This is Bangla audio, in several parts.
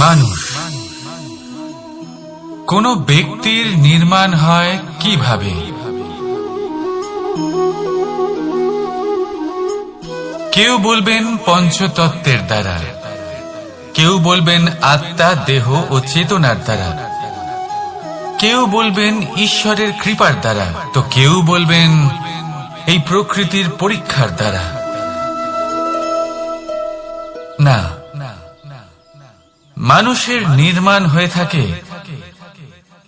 মানুষ কোন ব্যক্তির নির্মাণ হয় কিভাবে? কেউ বলবেন পঞ্চতত্ত্বের দ্বারা, কেউ বলবেন আত্মা, দেহ ও চেতনার দ্বারা, কেউ বলবেন ঈশ্বরের কৃপার দ্বারা, তো কেউ বলবেন এই প্রকৃতির পরীক্ষার দ্বারা। না, মানুষের নির্মাণ হয়ে থাকে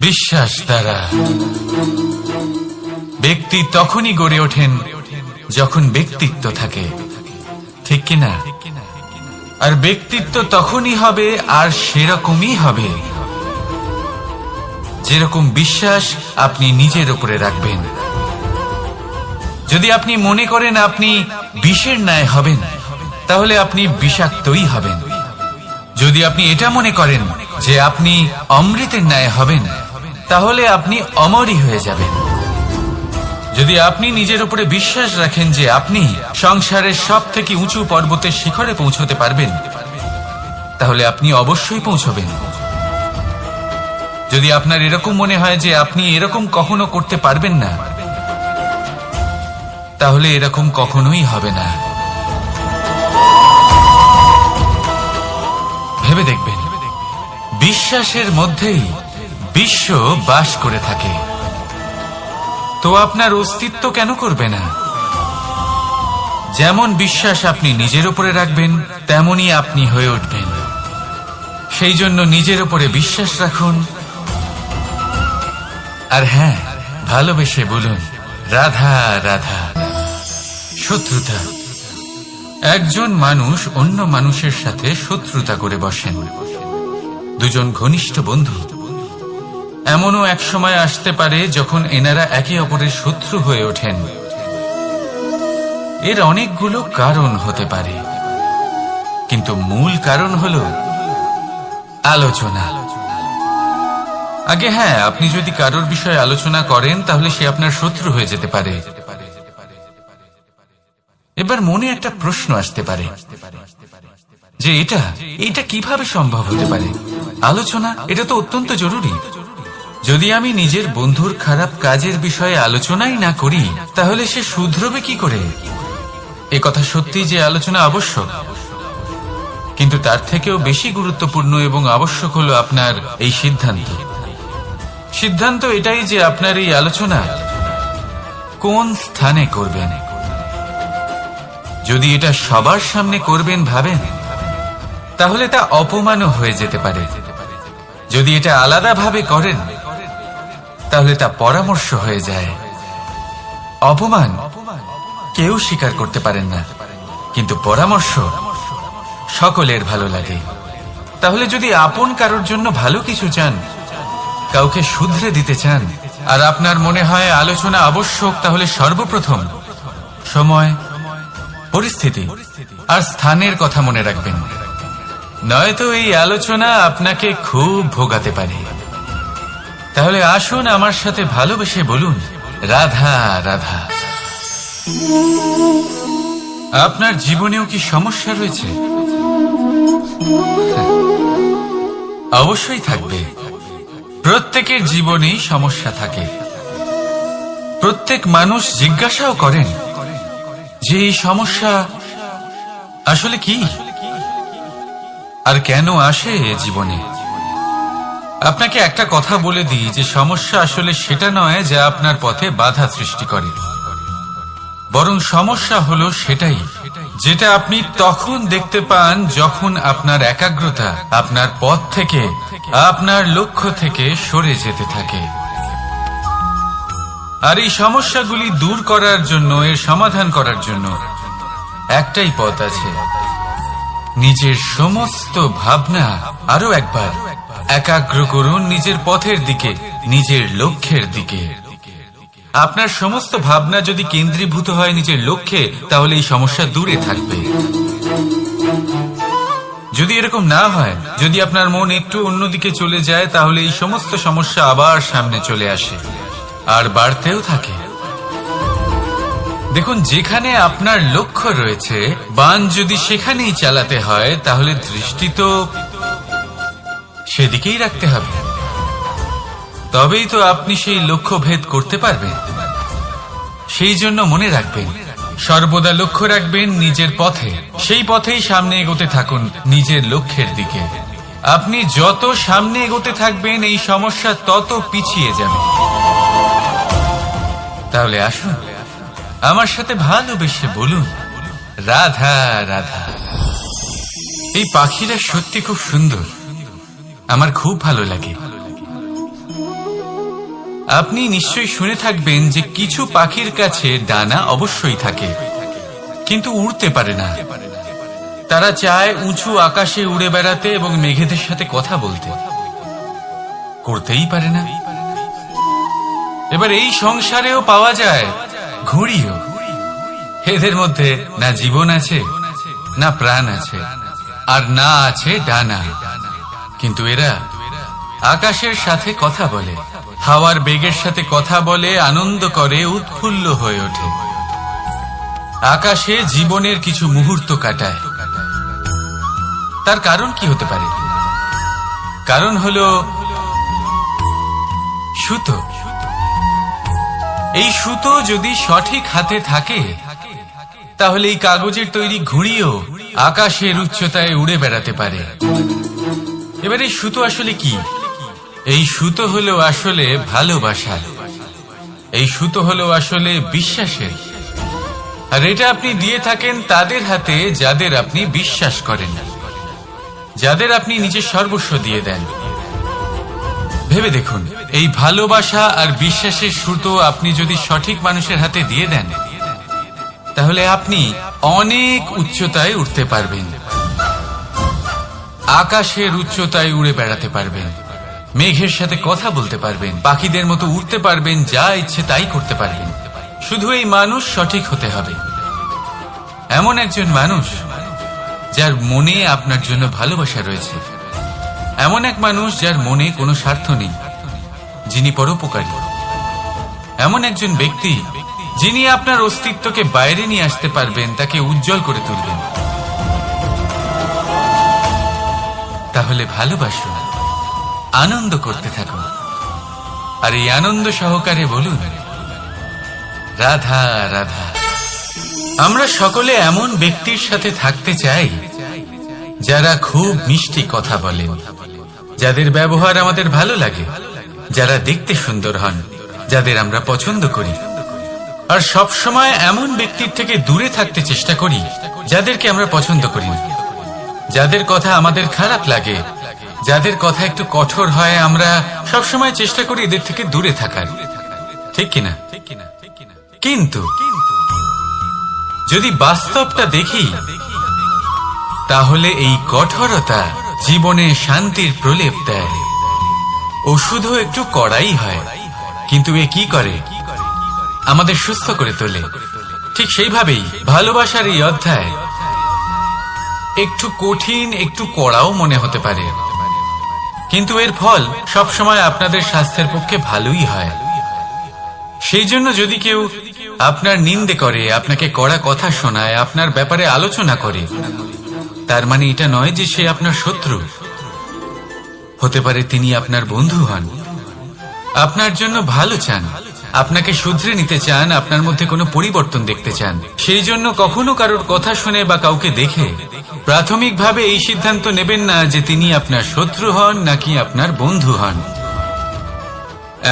বিশ্বাস দ্বারা। ব্যক্তি তখনই গড়ে ওঠেন যখন ব্যক্তিত্ব থাকে, ঠিক কিনা? আর ব্যক্তিত্ব তখনই হবে আর সেরকমই হবে যেরকম বিশ্বাস আপনি নিজের উপরে রাখবেন। যদি আপনি মনে করেন আপনি বিষের ন্যায় হবেন, তাহলে আপনি বিষাক্তই হবেন। যদি আপনি এটা মনে করেন যে আপনি অমৃতের ন্যায় হবেন, তাহলে আপনি অমরই হয়ে যাবেন। যদি আপনি নিজের উপরে বিশ্বাস রাখেন যে আপনি সংসারের সব থেকে উঁচু পর্বতের শিখরে পৌঁছতে পারবেন, তাহলে আপনি অবশ্যই পৌঁছবেন। যদি আপনার এরকম মনে হয় যে আপনি এরকম কখনো করতে পারবেন না, তাহলে এরকম কখনোই হবে না। ভেবে দেখবেন, বিশ্বাসের মধ্যেই বিশ্ব বাস করে থাকে, তো আপনার অস্তিত্ব কেন করবে না? যেমন বিশ্বাস আপনি নিজের উপরে রাখবেন, তেমনই আপনি হয়ে উঠবেন। সেই জন্য নিজের উপরে বিশ্বাস রাখুন, আর হ্যাঁ, ভালোবেসে বলুন রাধা রাধা। শত্রুতা, একজন মানুষ অন্য মানুষের সাথে শত্রুতা করে বসেন। দুজন ঘনিষ্ঠ বন্ধু, এমনও এক সময় আসতে পারে যখন এনারা একে অপরের শত্রু হয়ে ওঠেন। এর অনেকগুলো কারণ হতে পারে, কিন্তু মূল কারণ হল আলোচনা। আগে হ্যাঁ, আপনি যদি কারোর বিষয়ে আলোচনা করেন তাহলে সে আপনার শত্রু হয়ে যেতে পারে। এবার মনে একটা প্রশ্ন আসতে পারে যে এটা কিভাবে সম্ভব হতে পারে? আলোচনা, এটা তো অত্যন্ত জরুরি। যদি আমি নিজের বন্ধুর খারাপ কাজের বিষয়ে আলোচনাই না করি, তাহলে সে শুধরবে কি করে? এ কথা সত্যি যে আলোচনা আবশ্যক, কিন্তু তার থেকেও বেশি গুরুত্বপূর্ণ এবং আবশ্যক হলো আপনার এই সিদ্ধান্ত। সিদ্ধান্ত এটাই যে আপনার এই আলোচনা কোন স্থানে করবেন। যদি এটা সবার সামনে করবেন ভাবেন, তাহলে তা অপমানও হয়ে যেতে পারে। যদি এটা আলাদাভাবে করেন, তাহলে তা পরামর্শ হয়ে যায়। অপমান কেউ স্বীকার করতে পারেন না, কিন্তু পরামর্শ সকলের ভালো লাগে। তাহলে যদি আপন কারোর জন্য ভালো কিছু চান, কাউকে শুধরে দিতে চান, আর আপনার মনে হয় আলোচনা আবশ্যক, তাহলে সর্বপ্রথম সময়, পরিস্থিতি আর স্থানের কথা মনে রাখবেন, নয়তো এই আলোচনা আপনাকে খুব ভোগাতে পারে। তাহলে আসুন আমার সাথে ভালোবেসে বলুন রাধা রাধা। আপনার জীবনেও কি সমস্যা রয়েছে? অবশ্যই থাকবে। প্রত্যেকের জীবনেই সমস্যা থাকে। প্রত্যেক মানুষ জিজ্ঞাসাও করেন যে এই সমস্যা আসলে কি আর কেন আসে জীবনে। আপনাকে একটা কথা বলে দিই যে সমস্যা আসলে সেটা নয় যা আপনার পথে বাধা সৃষ্টি করে, বরং সমস্যা হলো সেটাই যেটা আপনি তখন দেখতে পান যখন আপনার একাগ্রতা আপনার পথ থেকে, আপনার লক্ষ্য থেকে সরে যেতে থাকে। আর এই সমস্যাগুলি দূর করার জন্য, এর সমাধান করার জন্য একটাই পথ আছে, নিজের সমস্ত ভাবনা আরো একবার একাগ্র করুন নিজের পথের দিকে, নিজের লক্ষ্যের দিকে। আপনার সমস্ত ভাবনা যদি কেন্দ্রীভূত হয় নিজের লক্ষ্যে, তাহলে এই সমস্যা দূরে থাকবে। যদি এরকম না হয়, যদি আপনার মন একটু অন্যদিকে চলে যায়, তাহলে এই সমস্ত সমস্যা আবার সামনে চলে আসে আর বাড়তেও থাকে। দেখুন, যেখানে আপনার লক্ষ্য রয়েছে, বাণ যদি সেখানেই চালাতে হয়, তাহলে দৃষ্টি তো সেদিকেই রাখতে হবে। তবেই তো আপনি সেই লক্ষ্য ভেদ করতে পারবেন। সেই জন্য মনে রাখবেন, সর্বদা লক্ষ্য রাখবেন নিজের পথে, সেই পথেই সামনে এগোতে থাকুন নিজের লক্ষ্যের দিকে। আপনি যত সামনে এগোতে থাকবেন এই সমস্যা তত পিছিয়ে যাবে। তাহলে আসুন আমার সাথে ভালোবেসে বলুন, রাধা রাধা। এই পাখিরা সত্যি খুব সুন্দর, আমার খুব ভালো লাগে। আপনি নিশ্চয়ই শুনে থাকবেন যে কিছু পাখির কাছে ডানা অবশ্যই থাকে, কিন্তু উড়তে পারে না। তারা চায় উঁচু আকাশে উড়ে বেড়াতে এবং মেঘেদের সাথে কথা বলতে, করতেই পারে না। এবার এই সংসারেও পাওয়া যায় ঘুড়িও। এদের মধ্যে না জীবন আছে, না প্রাণ আছে, আর না আছে ডানা, কিন্তু এরা আকাশের সাথে কথা বলে, হাওয়ার বেগের সাথে কথা বলে, আনন্দ করে, উৎফুল্ল হয়ে ওঠে। আকাশে জীবনের কিছু মুহূর্ত কাটায়। তার কারণ কি হতে পারে? কারণ হলো সুতো। এই সুতো যদি সঠিক হাতে থাকে তাহলে এই কাগজের তৈরি ঘুড়িও আকাশের উচ্চতায় উড়ে বেড়াতে পারে। এবার এই সুতো আসলে কি? এই সুতো হলো আসলে ভালোবাসা, এই সুতো হলো আসলে বিশ্বাসের। আর এটা আপনি দিয়ে থাকেন তাদের হাতে যাদের আপনি বিশ্বাস করেন, যাদের আপনি নিজের সর্বস্ব দিয়ে দেন। ভেবে দেখুন, এই ভালোবাসা আর বিশ্বাসের সুতো আপনি যদি সঠিক মানুষের হাতে দিয়ে দেন তাহলে আপনি অনেক উচ্চতায় উঠতে পারবেন, আকাশের উচ্চতায় উড়ে বেড়াতে পারবেন, মেঘের সাথে কথা বলতে পারবেন, পাখিদের মতো উড়তে পারবেন, যা ইচ্ছে তাই করতে পারবেন। শুধু এই মানুষ সঠিক হতে হবে, এমন একজন মানুষ যার মনে আপনার জন্য ভালোবাসা রয়েছে, এমন এক মানুষ যার মনে কোনো স্বার্থ নেই, যিনি পরোপকারী, এমন একজন ব্যক্তি যিনি আপনার অস্তিত্বকে বাইরে নিয়ে আসতে পারবেন, তাকে উজ্জ্বল করে তুলবেন। তাহলে ভালোবাসুন, আনন্দ করতে থাকুন, আর এই আনন্দ সহকারে বলুন, রাধা রাধা। আমরা সকলে এমন ব্যক্তির সাথে থাকতে চাই যারা খুব মিষ্টি কথা বলেন, যাদের ব্যবহার আমাদের ভালো লাগে, যারা দেখতে সুন্দর হন, যাদের আমরা পছন্দ করি। আর সব সময় এমন ব্যক্তির থেকে দূরে থাকতে চেষ্টা করি যাদেরকে আমরা পছন্দ করি না, যাদের কথা আমাদের খারাপ লাগে, যাদের কথা একটু কঠোর হয়। আমরা সব সময় চেষ্টা করি এদের থেকে দূরে থাকার, ঠিক কিনা? কিন্তু যদি বাস্তবটা দেখি তাহলে এই কঠোরতা জীবনে শান্তির প্রলেপ দেয়। ওষুধও একটু কড়াই হয়, কিন্তু এ কি করে? আমাদের সুস্থ করে তোলে। ঠিক সেইভাবেই ভালোবাসার এই অধ্যায় একটু কঠিন, একটু কড়াও মনে হতে পারে, কিন্তু এর ফল সবসময় আপনাদের স্বাস্থ্যের পক্ষে ভালোই হয়। সেই জন্য যদি কেউ আপনার নিন্দে করে, আপনাকে কড়া কথা শোনায়, আপনার ব্যাপারে আলোচনা করে, তার মানে এটা নয় যে সে আপনার শত্রু। হতে পারে তিনি আপনার বন্ধু হন, আপনার জন্য ভালো চান, আপনাকে শুধরে নিতে চান, আপনার মধ্যে কোনো পরিবর্তন দেখতে চান। সেই জন্য কখনো কারোর কথা শুনে বা কাউকে দেখে প্রাথমিকভাবে এই সিদ্ধান্ত নেবেন না যে তিনি আপনার শত্রু হন নাকি আপনার বন্ধু হন।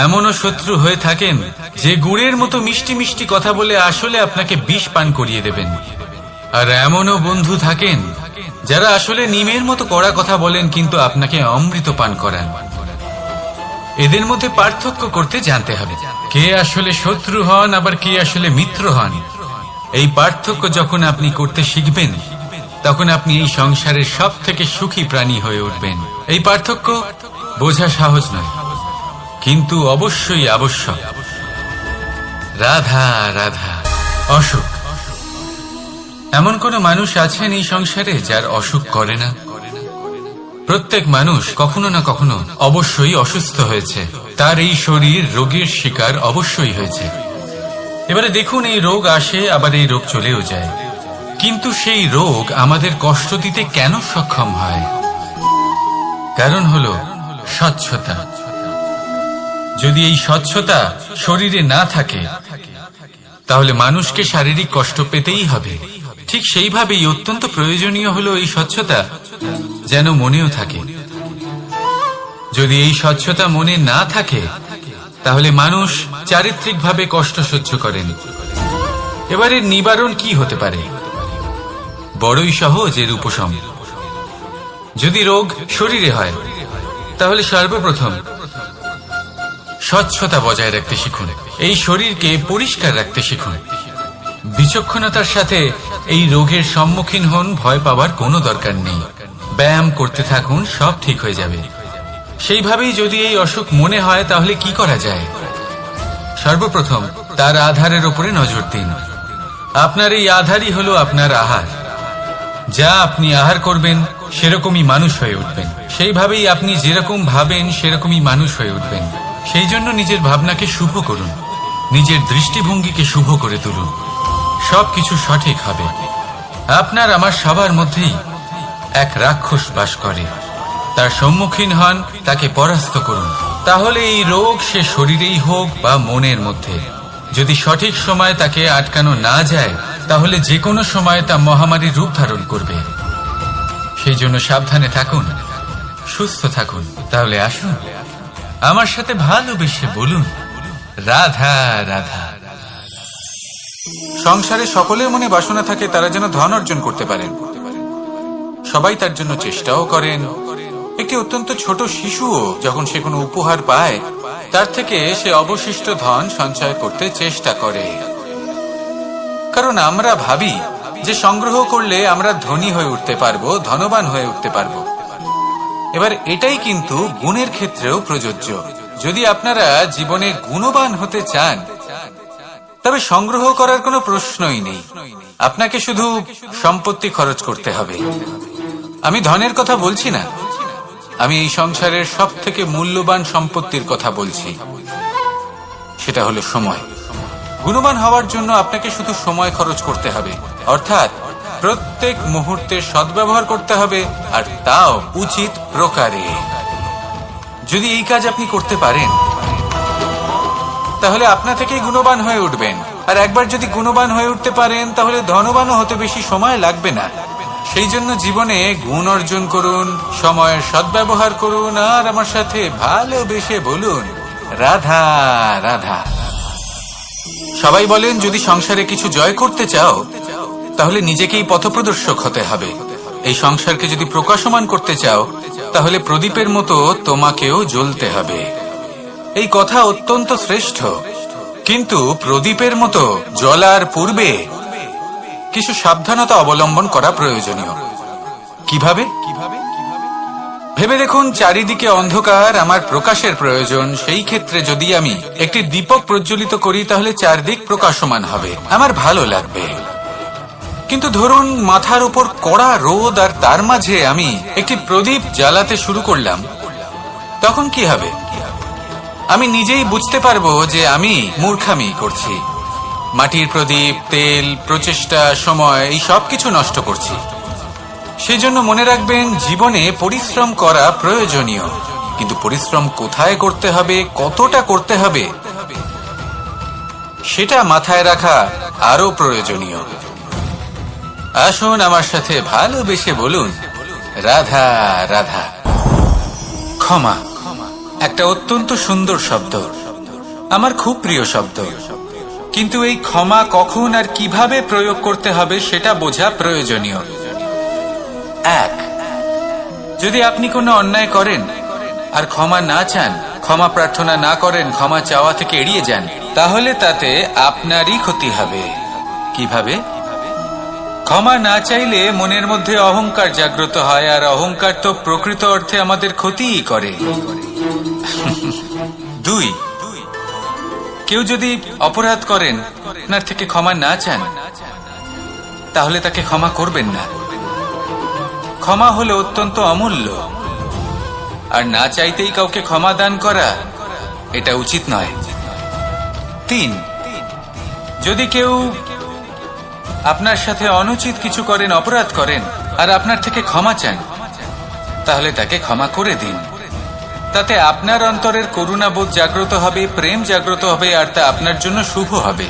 এমনও শত্রু হয়ে থাকেন যে গুড়ের মতো মিষ্টি মিষ্টি কথা বলে আসলে আপনাকে বিষ পান করিয়ে দেবেন। আর এমনও বন্ধু থাকেন যারা আসলে নিমের মতো কড়া কথা বলেন কিন্তু আপনাকে অমৃত পান করান। এদের মধ্যে পার্থক্য করতে জানতে হবে, কে আসলে শত্রু হন আবার কে আসলে মিত্র হন। এই পার্থক্য যখন আপনি করতে শিখবেন তখন আপনি এই সংসারের সব থেকে সুখী প্রাণী হয়ে উঠবেন। এই পার্থক্য বোঝা সহজ নয়, কিন্তু অবশ্যই আবশ্যক। রাধা রাধা। অসুখ। এমন কোন মানুষ আছেন এই সংসারে যার অসুখ করে না? প্রত্যেক মানুষ কখনো না কখনো অবশ্যই অসুস্থ হয়েছে, তার এই শরীর রোগের শিকার অবশ্যই হয়েছে। এবারে দেখুন, এই রোগ আসে আবার এই রোগ চলেও যায়, কিন্তু সেই রোগ আমাদের কষ্ট দিতে কেন সক্ষম হয়? কারণ হলো স্বচ্ছতা। যদি এই স্বচ্ছতা শরীরে না থাকে তাহলে মানুষকে শারীরিক কষ্ট পেতেই হবে। ঠিক সেইভাবেই অত্যন্ত প্রয়োজনীয় হলো এই স্বচ্ছতা যেন মনেও থাকে। যদি এই স্বচ্ছতা মনে না থাকে তাহলে মানুষ চারিত্রিকভাবে কষ্ট সহ্য করেন। এবারে নিবারণ কি হতে পারে? বড়ই সহজ এর উপশম। যদি রোগ শরীরে হয় তাহলে সর্বপ্রথম স্বচ্ছতা বজায় রাখতে শিখুন। এই শরীরকে পরিষ্কার রাখতে শিখুন। বিচক্ষণতার সাথে এই রোগের সম্মুখীন হন। ভয় পাওয়ার কোনো দরকার নেই। ব্যায়াম করতে থাকুন, সব ঠিক হয়ে যাবে। সেইভাবেই যদি এই অসুখ মনে হয় তাহলে কি করা যায়? সর্বপ্রথম তার আধারের উপরে নজর দিন। আপনার এই আধারই হলো আপনার আহার। যা আপনি আহার করবেন সেরকমই মানুষ হয়ে উঠবেন। সেইভাবেই আপনি যেরকম ভাবেন সেরকমই মানুষ হয়ে উঠবেন। সেই জন্য নিজের ভাবনাকে শুভ করুন, নিজের দৃষ্টিভঙ্গিকে শুভ করে তুলুন। সবকিছু সঠিক হবে। আপনার আমার সবার মধ্যেই এক রাক্ষস বাস করে। তার সম্মুখীন হন, তাকে পরাস্ত করুন। তাহলে এই রোগ সে শরীরেই হোক বা মনের মধ্যে, যদি সঠিক সময় তাকে আটকানো না যায় তাহলে যে কোনো সময় তা মহামারীর রূপ ধারণ করবে। সেই জন্য সাবধানে থাকুন, সুস্থ থাকুন। তাহলে আসুন আমার সাথে ভালোবেসে বলুন, রাধা রাধা। সংসারে সকলের মনে বাসনা থাকে তারা যেন ধন অর্জন করতে পারেন। সবাই তার জন্য চেষ্টাও করেন। একটি অত্যন্ত ছোট শিশুও যখন সে কোনো উপহার পায় তার থেকে সে অবশিষ্ট ধন সঞ্চয় করতে চেষ্টা করে। কারণ আমরা ভাবি যে সংগ্রহ করলে আমরা ধনী হয়ে উঠতে পারবো, ধনবান হয়ে উঠতে পারবো। এবার এটাই কিন্তু গুণের ক্ষেত্রেও প্রযোজ্য। যদি আপনারা জীবনে গুণবান হতে চান তবে সংগ্রহ করার কোনো প্রশ্নই নেই। আপনাকে শুধু সম্পত্তি খরচ করতে হবে। আমি ধনের কথা বলছি না, আমি এই সংসারের সব থেকে মূল্যবান সম্পত্তির কথা বলছি। সেটা হলো সময়। গুণবান হওয়ার জন্য আপনাকে শুধু সময় খরচ করতে হবে, অর্থাৎ প্রত্যেক মুহূর্তের সদ্ব্যবহার করতে হবে, আর তাও উচিত প্রকারে। যদি এই কাজ আপনি করতে পারেন তাহলে আপনা থেকেই গুণবান হয়ে উঠবেন। আর একবার যদি গুণবান হয়ে উঠতে পারেন তাহলে ধনবানও হতে বেশি সময় লাগবে না। সেই জন্য জীবনে গুণ অর্জন করুন, সময়ের সদ্ব্যবহার করুন, আর আমার সাথে ভালোবেসে বলুন, রাধা রাধা। সবাই বলেন যদি সংসারে কিছু জয় করতে চাও তাহলে নিজেকেই পথপ্রদর্শক হতে হবে। এই সংসারকে যদি প্রকাশমান করতে চাও তাহলে প্রদীপের মতো তোমাকেও জ্বলতে হবে। এই কথা অত্যন্ত শ্রেষ্ঠ, কিন্তু প্রদীপের মতো জ্বলার পূর্বে কিছু সাবধানতা অবলম্বন করা প্রয়োজনীয়। কিভাবে? ভেবে দেখুন, চারিদিকে অন্ধকার, আমার প্রকাশের প্রয়োজন। সেই ক্ষেত্রে যদি আমি একটি দীপক প্রজ্বলিত করি তাহলে চারদিক প্রকাশমান হবে, আমার ভালো লাগবে। কিন্তু ধরুন মাথার উপর কড়া রোদ আর তার মাঝে আমি একটি প্রদীপ জ্বালাতে শুরু করলাম, তখন কি হবে? আমি নিজেই বুঝতে পারবো যে আমি মূর্খামি করছি। মাটির প্রদীপ, তেল, প্রচেষ্টা, সময়, এই সব কিছু নষ্ট করছি। সেই জন্য মনে রাখবেন, জীবনে পরিশ্রম করা প্রয়োজনীয়, কিন্তু পরিশ্রম কোথায় করতে হবে, কতটা করতে হবে, সেটা মাথায় রাখা আরো প্রয়োজনীয়। আসুন আমার সাথে ভালোবেসে বলুন, রাধা রাধা। ক্ষমা একটা অত্যন্ত সুন্দর শব্দ, আমার খুব প্রিয় শব্দ। কিন্তু এই ক্ষমা কখন আর কিভাবে প্রয়োগ করতে হবে সেটা বোঝা প্রয়োজনীয়। এক, যদি আপনি কোনো অন্যায় করেন আর ক্ষমা না চান, ক্ষমা প্রার্থনা না করেন, ক্ষমা চাওয়া থেকে এড়িয়ে যান, তাহলে তাতে আপনারই ক্ষতি হবে। কিভাবে? ক্ষমা না চাইলে মনের মধ্যে অহংকার জাগ্রত হয়, আর অহংকার তো প্রকৃত অর্থে আমাদের ক্ষতিই করে। দুই, কেউ যদি অপরাধ করেন, আপনার থেকে ক্ষমা না চান, তাহলে তাকে ক্ষমা করবেন না। ক্ষমা হলো অত্যন্ত অমূল্য, আর না চাইতেই কাউকে ক্ষমা দান করা এটা উচিত নয়। তিন, যদি কেউ আপনার সাথে অনুচিত কিছু করেন, অপরাধ করেন, আর আপনার থেকে ক্ষমা চান, তাহলে তাকে ক্ষমা করে দিন। তাতে আপনার অন্তরের করুণাবোধ জাগ্রত হবে, প্রেম জাগ্রত হবে, আর তা আপনার জন্য শুভ হবে।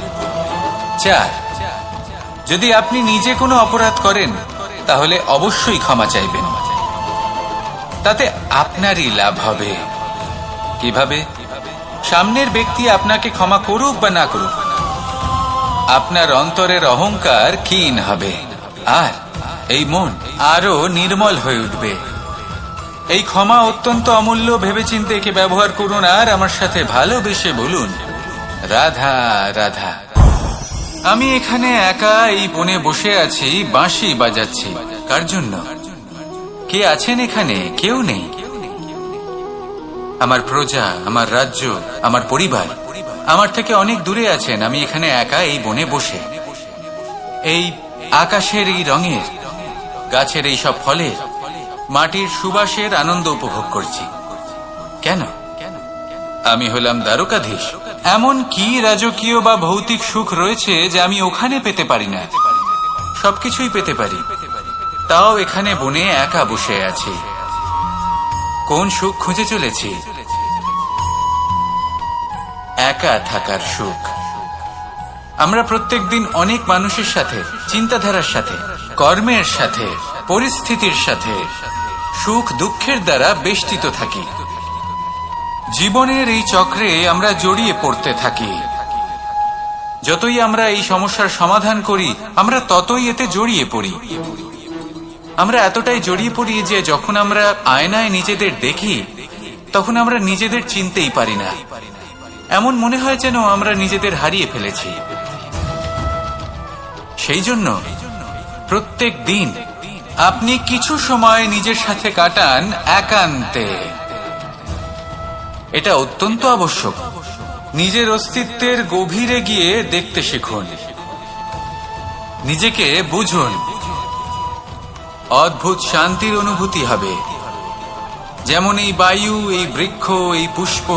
4, যদি আপনি নিজে কোনো অপরাধ করেন তাহলে অবশ্যই ক্ষমা চাইবেন, তাতে আপনারই লাভ হবে। কিভাবে? সামনের ব্যক্তি আপনাকে ক্ষমা করুক বা না করুক, আপনার অন্তরের অহংকার ক্ষীণ হবে, আর এই মন আরো নির্মল হয়ে উঠবে। এই ক্ষমা অত্যন্ত অমূল্য, ভেবেচিন্তে একে ব্যবহার করুন আর আমার সাথে ভালোবেসে বলুন, রাধা রাধা। আমি এখানে একা এই বনে বসে আছি, বাঁশি বাজাচ্ছি। কার জন্য? কে আছেন এখানে? কেউ নেই। আমার প্রজা, আমার রাজ্য, আমার পরিবার আমার থেকে অনেক দূরে আছেন। আমি এখানে একা এই বনে বসে এই আকাশের এই রঙের, গাছের এই সব ফলের, মাটির সুবাসের আনন্দ উপভোগ করছি। কেন? আমি হলাম দ্বারকাধীশ। এমন কি রাজকীয় বা ভৌতিক সুখ রয়েছে যে আমি ওখানে পেতে পারি না? সবকিছুই পেতে পারি, তাও এখানে বনে একা বসে আছি। কোন সুখ খুঁজে চলেছি? একা থাকার সুখ। আমরা প্রত্যেকদিন অনেক মানুষের সাথে, চিন্তাধারার সাথে, কর্মের সাথে, পরিস্থিতির সাথে, সুখ দুঃখের দ্বারা বেষ্টিত থাকি। জীবনের এই চক্রে আমরা জড়িয়ে পড়তে থাকি। যতই আমরা এই সমস্যার সমাধান করি, আমরা ততই এতে জড়িয়ে পড়ি। আমরা এতটাই জড়িয়ে পড়ি যে যখন আমরা আয়নায় নিজেদের দেখি তখন আমরা নিজেদের চিনতেই পারি না। এমন মনে হয় যেন আমরা নিজেদের হারিয়ে ফেলেছি। সেই জন্য প্রত্যেক দিন আপনি কিছু সময় নিজের সাথে কাটান একান্তে। এটা অত্যন্ত আবশ্যক। নিজের অস্তিত্বের গভীরে গিয়ে দেখতে শিখুন, নিজেকে বুঝুন। অদ্ভুত শান্তির অনুভূতি হবে। যেমন এই বায়ু, এই বৃক্ষ, এই পুষ্প,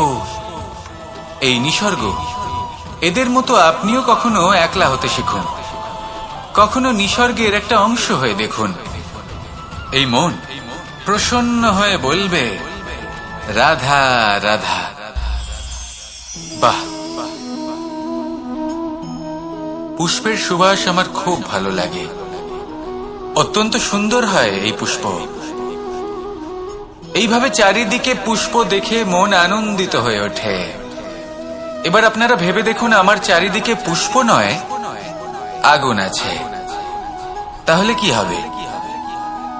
এই নিসর্গ, এদের মতো আপনিও কখনো একলা হতে শিখুন। কখনো নিসর্গের একটা অংশ হয়ে দেখুন। এই মন প্রসন্ন হয়ে বলবে, রাধা রাধা। বাহ, পুষ্পের সুবাস আমার খুব ভালো লাগে। অত্যন্ত সুন্দর হয় এই পুষ্প। এইভাবে চারিদিকে পুষ্প দেখে মন আনন্দিত হয়ে ওঠে। এবার আপনারা ভেবে দেখুন, আমার চারিদিকে পুষ্প নয়, আগুন আছে। তাহলে কি হবে?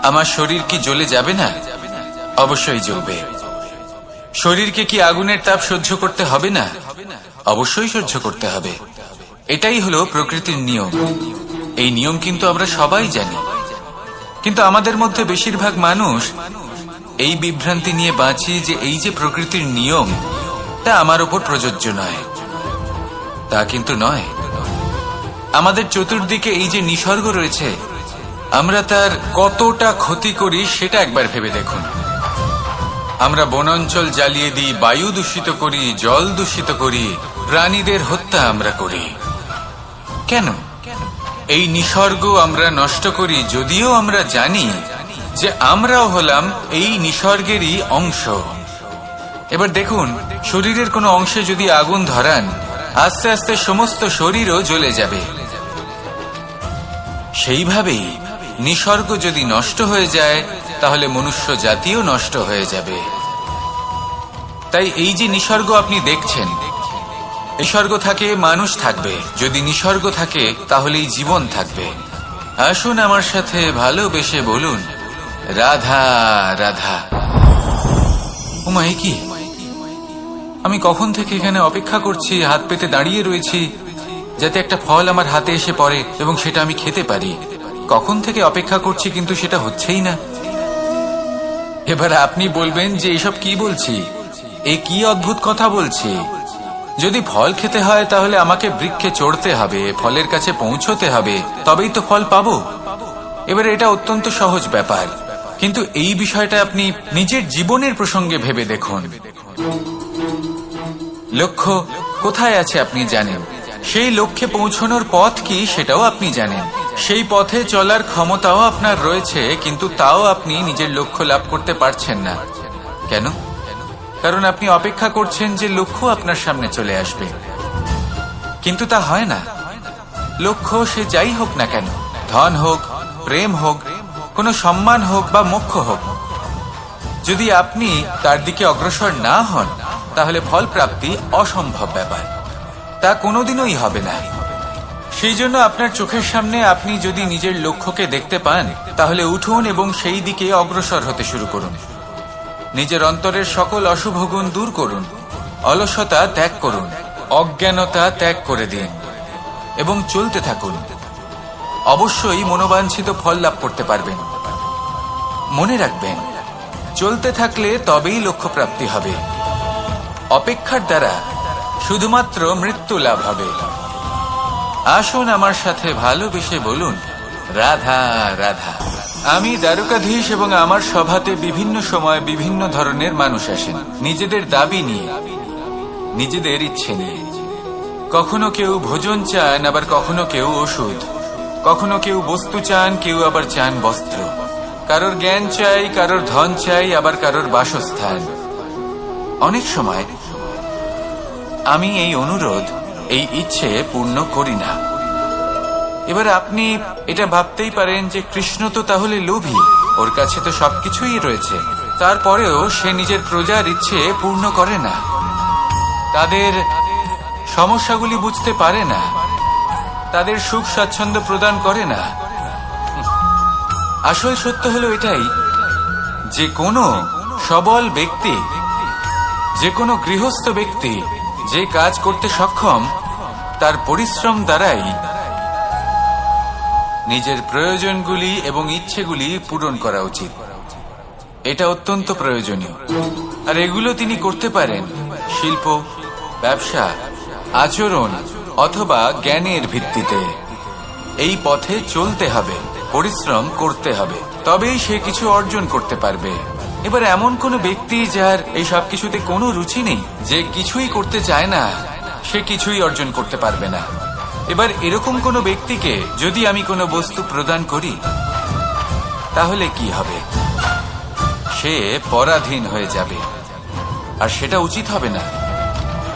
আমার শরীর কি জ্বলে যাবে না? অবশ্যই জ্বলবে। শরীরকে কি আগুনের তাপ সহ্য করতে হবে না? অবশ্যই সহ্য করতে হবে। এটাই হলো প্রকৃতির নিয়ম। এই নিয়ম কিন্তু আমরা সবাই জানি, কিন্তু আমাদের মধ্যে বেশিরভাগ মানুষ এই বিভ্রান্তি নিয়ে বাঁচি যে এই যে প্রকৃতির নিয়ম, তা আমার উপর প্রযোজ্য নয়। তা কিন্তু নয়। আমাদের চতুর্দিকে এই যে নিসর্গ রয়েছে, আমরা তার কতটা ক্ষতি করি সেটা একবার ভেবে দেখুন। আমরা বনাঞ্চল জ্বালিয়ে দিই, বায়ু দূষিত করি, জল দূষিত করি, প্রাণীদের হত্যা আমরা করি। কেন? এই নিসর্গ আমরা নষ্ট করি, যদিও আমরা জানি যে আমরাও হলাম এই নিসর্গেরই অংশ। এবার দেখুন, শরীরের কোনো অংশে যদি আগুন ধরান, আস্তে আস্তে সমস্ত শরীরও জ্বলে যাবে। সেইভাবেই নিসর্গ যদি নষ্ট হয়ে যায়, তাহলে মনুষ্য জাতিও নষ্ট হয়ে যাবে। তাই এই যে নিসর্গ আপনি দেখছেন, নিসর্গ থাকে মানুষ থাকবে। যদি নিসর্গ থাকে তাহলেই জীবন থাকবে। আসুন আমার সাথে ভালোবেসে বলুন, রাধা রাধা। ওমা, এ কি? আমি কখন থেকে এখানে অপেক্ষা করছি, হাত পেতে দাঁড়িয়ে রয়েছি যাতে একটা ফল আমার হাতে এসে পড়ে এবং সেটা আমি খেতে পারি। কখন থেকে অপেক্ষা করছি, কিন্তু সেটা হচ্ছেই না। এবার আপনি বলবেন যে এসব কি বলছি, এ কি অদ্ভুত কথা বলছি। যদি ফল খেতে হয় তাহলে আমাকে বৃক্ষে চড়তে হবে, ফলের কাছে পৌঁছতে হবে, তবেই তো ফল পাবো। এবার এটা অত্যন্ত সহজ ব্যাপার, কিন্তু এই বিষয়টা আপনি নিজের জীবনের প্রসঙ্গে ভেবে দেখুন। লক্ষ্য কোথায় আছে আপনি জানেন, সেই লক্ষ্যে পৌঁছানোর পথ কি সেটাও আপনি জানেন, সেই পথে চলার ক্ষমতাও আপনার রয়েছে, কিন্তু তাও আপনি নিজের লক্ষ্য লাভ করতে পারছেন না। কেন? কারণ আপনি অপেক্ষা করছেন যে লক্ষ্য আপনার সামনে চলে আসবে, কিন্তু তা হয় না। লক্ষ্য সে যাই হোক না কেন, ধন হোক, প্রেম হোক, কোনো সম্মান হোক বা মোক্ষ হোক, যদি আপনি তার দিকে অগ্রসর না হন তাহলে ফল প্রাপ্তি অসম্ভব ব্যাপার, তা কোনোদিনই হবে না। সেই জন্য আপনার চোখের সামনে আপনি যদি নিজের লক্ষ্যকে দেখতে পান তাহলে উঠুন এবং সেই দিকে অগ্রসর হতে শুরু করুন। নিজের অন্তরের সকল অশুভ গুণ দূর করুন, অলসতা ত্যাগ করুন, অজ্ঞানতা ত্যাগ করে দিন এবং চলতে থাকুন। অবশ্যই মনোবাঞ্ছিত ফল লাভ করতে পারবেন। মনে রাখবেন, চলতে থাকলে তবেই লক্ষ্য প্রাপ্তি হবে। অপেক্ষার দ্বারা শুধুমাত্র মৃত্যু লাভ হবে। আসুন আমার সাথে ভালোবেসে বলুন, রাধা রাধা। আমি দ্বারকাধীশ এবং আমার সভাতে বিভিন্ন সময় বিভিন্ন ধরনের মানুষ আসেন, নিজেদের দাবি নিয়ে, নিজেদের ইচ্ছে নিয়ে। কখনো কেউ ভোজন চান, আবার কখনো কেউ ওষুধ, কখনো কেউ বস্তু চান, কেউ আবার চান বস্ত্র। কারোর জ্ঞান চাই, কারোর ধন চাই, আবার কারোর বাসস্থান। অনেক সময় আমি এই অনুরোধ, এই ইচ্ছে পূর্ণ করি না। এবার আপনি এটা ভাবতেই পারেন যে কৃষ্ণ তো তাহলে লোভী, ওর কাছে তো সবকিছুই রয়েছে, তারপরেও সে নিজের প্রজার ইচ্ছে পূর্ণ করে না, তাদের সমস্যাগুলি বুঝতে পারে না, তাদের সুখ স্বাচ্ছন্দ্য প্রদান করে না। আসল সত্য হলো এটাই যে কোনো সবল ব্যক্তি, যে কোনো গৃহস্থ ব্যক্তি যে কাজ করতে সক্ষম, তার পরিশ্রম দ্বারাই নিজের প্রয়োজনগুলি এবং ইচ্ছেগুলি পূরণ করা উচিত। এটা অত্যন্ত প্রয়োজনীয়। আর এগুলো তিনি করতে পারেন শিল্প, ব্যবসা, আচরণ অথবা জ্ঞানের ভিত্তিতে। এই পথে চলতে হবে, পরিশ্রম করতে হবে, তবেই সে কিছু অর্জন করতে পারবে। এবার এমন কোন ব্যক্তি যার এই সব কিছুতে কোনো রুচি নেই, যে কিছুই করতে চায় না, সে কিছুই অর্জন করতে পারবে না। এবার এরকম কোনো ব্যক্তিকে যদি আমি কোনো বস্তু প্রদান করি তাহলে কি হবে? সে পরাধীন হয়ে যাবে, আর সেটা উচিত হবে না।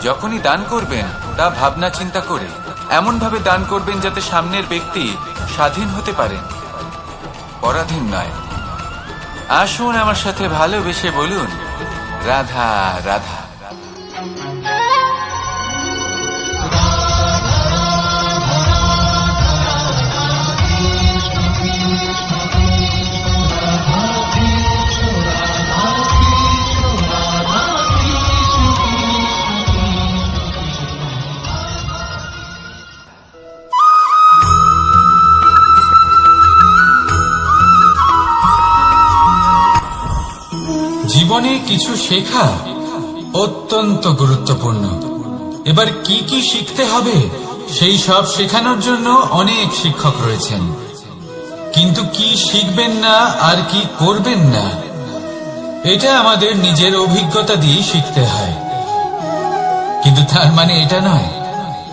যখনই দান করবেন তা ভাবনা চিন্তা করে এমন ভাবে দান করবেন যাতে সামনের ব্যক্তি স্বাধীন হতে পারেন, পরাধীন নয়। আসুন আমার সাথে ভালোবেসে বলুন, রাধা রাধা। জীবনে কিছু শেখা অত্যন্ত গুরুত্বপূর্ণ। এবার কি কি শিখতে হবে সেই সব শেখানোর জন্য অনেক শিক্ষক রয়েছেন, কিন্তু কি শিখবেন না আর কি করবেন না এটা আমাদের নিজের অভিজ্ঞতা দিয়ে শিখতে হয়। কিন্তু তার মানে এটা নয়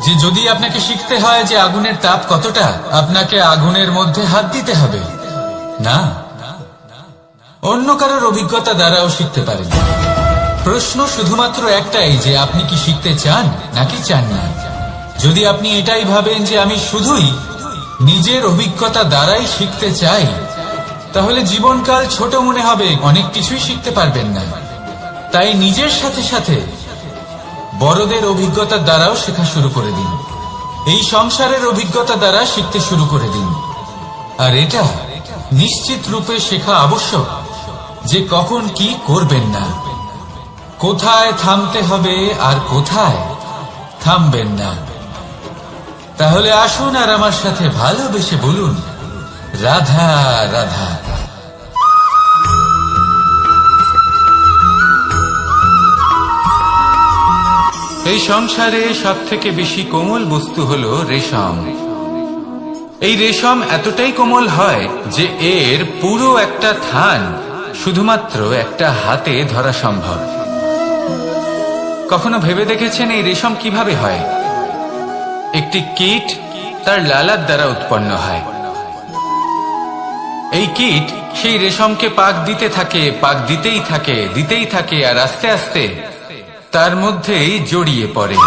যে যদি আপনাকে শিখতে হয় যে আগুনের তাপ কতটা, আপনাকে আগুনের মধ্যে হাত দিতে হবে। না, অন্য কারোর অভিজ্ঞতা দ্বারাও শিখতে পারেন। প্রশ্ন শুধুমাত্র একটাই যে আপনি কি শিখতে চান নাকি চান না। যদি আপনি এটাই ভাবেন যে আমি শুধুই নিজের অভিজ্ঞতা দ্বারাই শিখতে চাই, তাহলে জীবনকাল ছোট মনে হবে, অনেক কিছুই শিখতে পারবেন না। তাই নিজের সাথে সাথে বড়দের অভিজ্ঞতার দ্বারাও শেখা শুরু করে দিন। এই সংসারের অভিজ্ঞতা দ্বারা শিখতে শুরু করে দিন। আর এটা নিশ্চিত রূপে শেখা আবশ্যক যে কখন কি করবেন না, কোথায় থামতে হবে আর কোথায় থামবেন না। তাহলে আসুন আর আমার সাথে ভালোবেসে বলুন, রাধা রাধা। এই সংসারে সব থেকে বেশি কোমল বস্তু হলো রেশম। এই রেশম এতটাই কোমল হয় যে এর পুরো একটা থান শুধুমাত্র একটা হাতে ধরা সম্ভব। কখনো ভেবে দেখেছেন এই রেশম কিভাবে হয়? একটি কীট তার লালার দ্বারা উৎপন্ন হয়। এই কীট সেই রেশমকে পাক দিতে থাকে, পাক দিতেই থাকে, দিতেই থাকে, আর আস্তে আস্তে তার মধ্যেই জড়িয়ে পড়ে।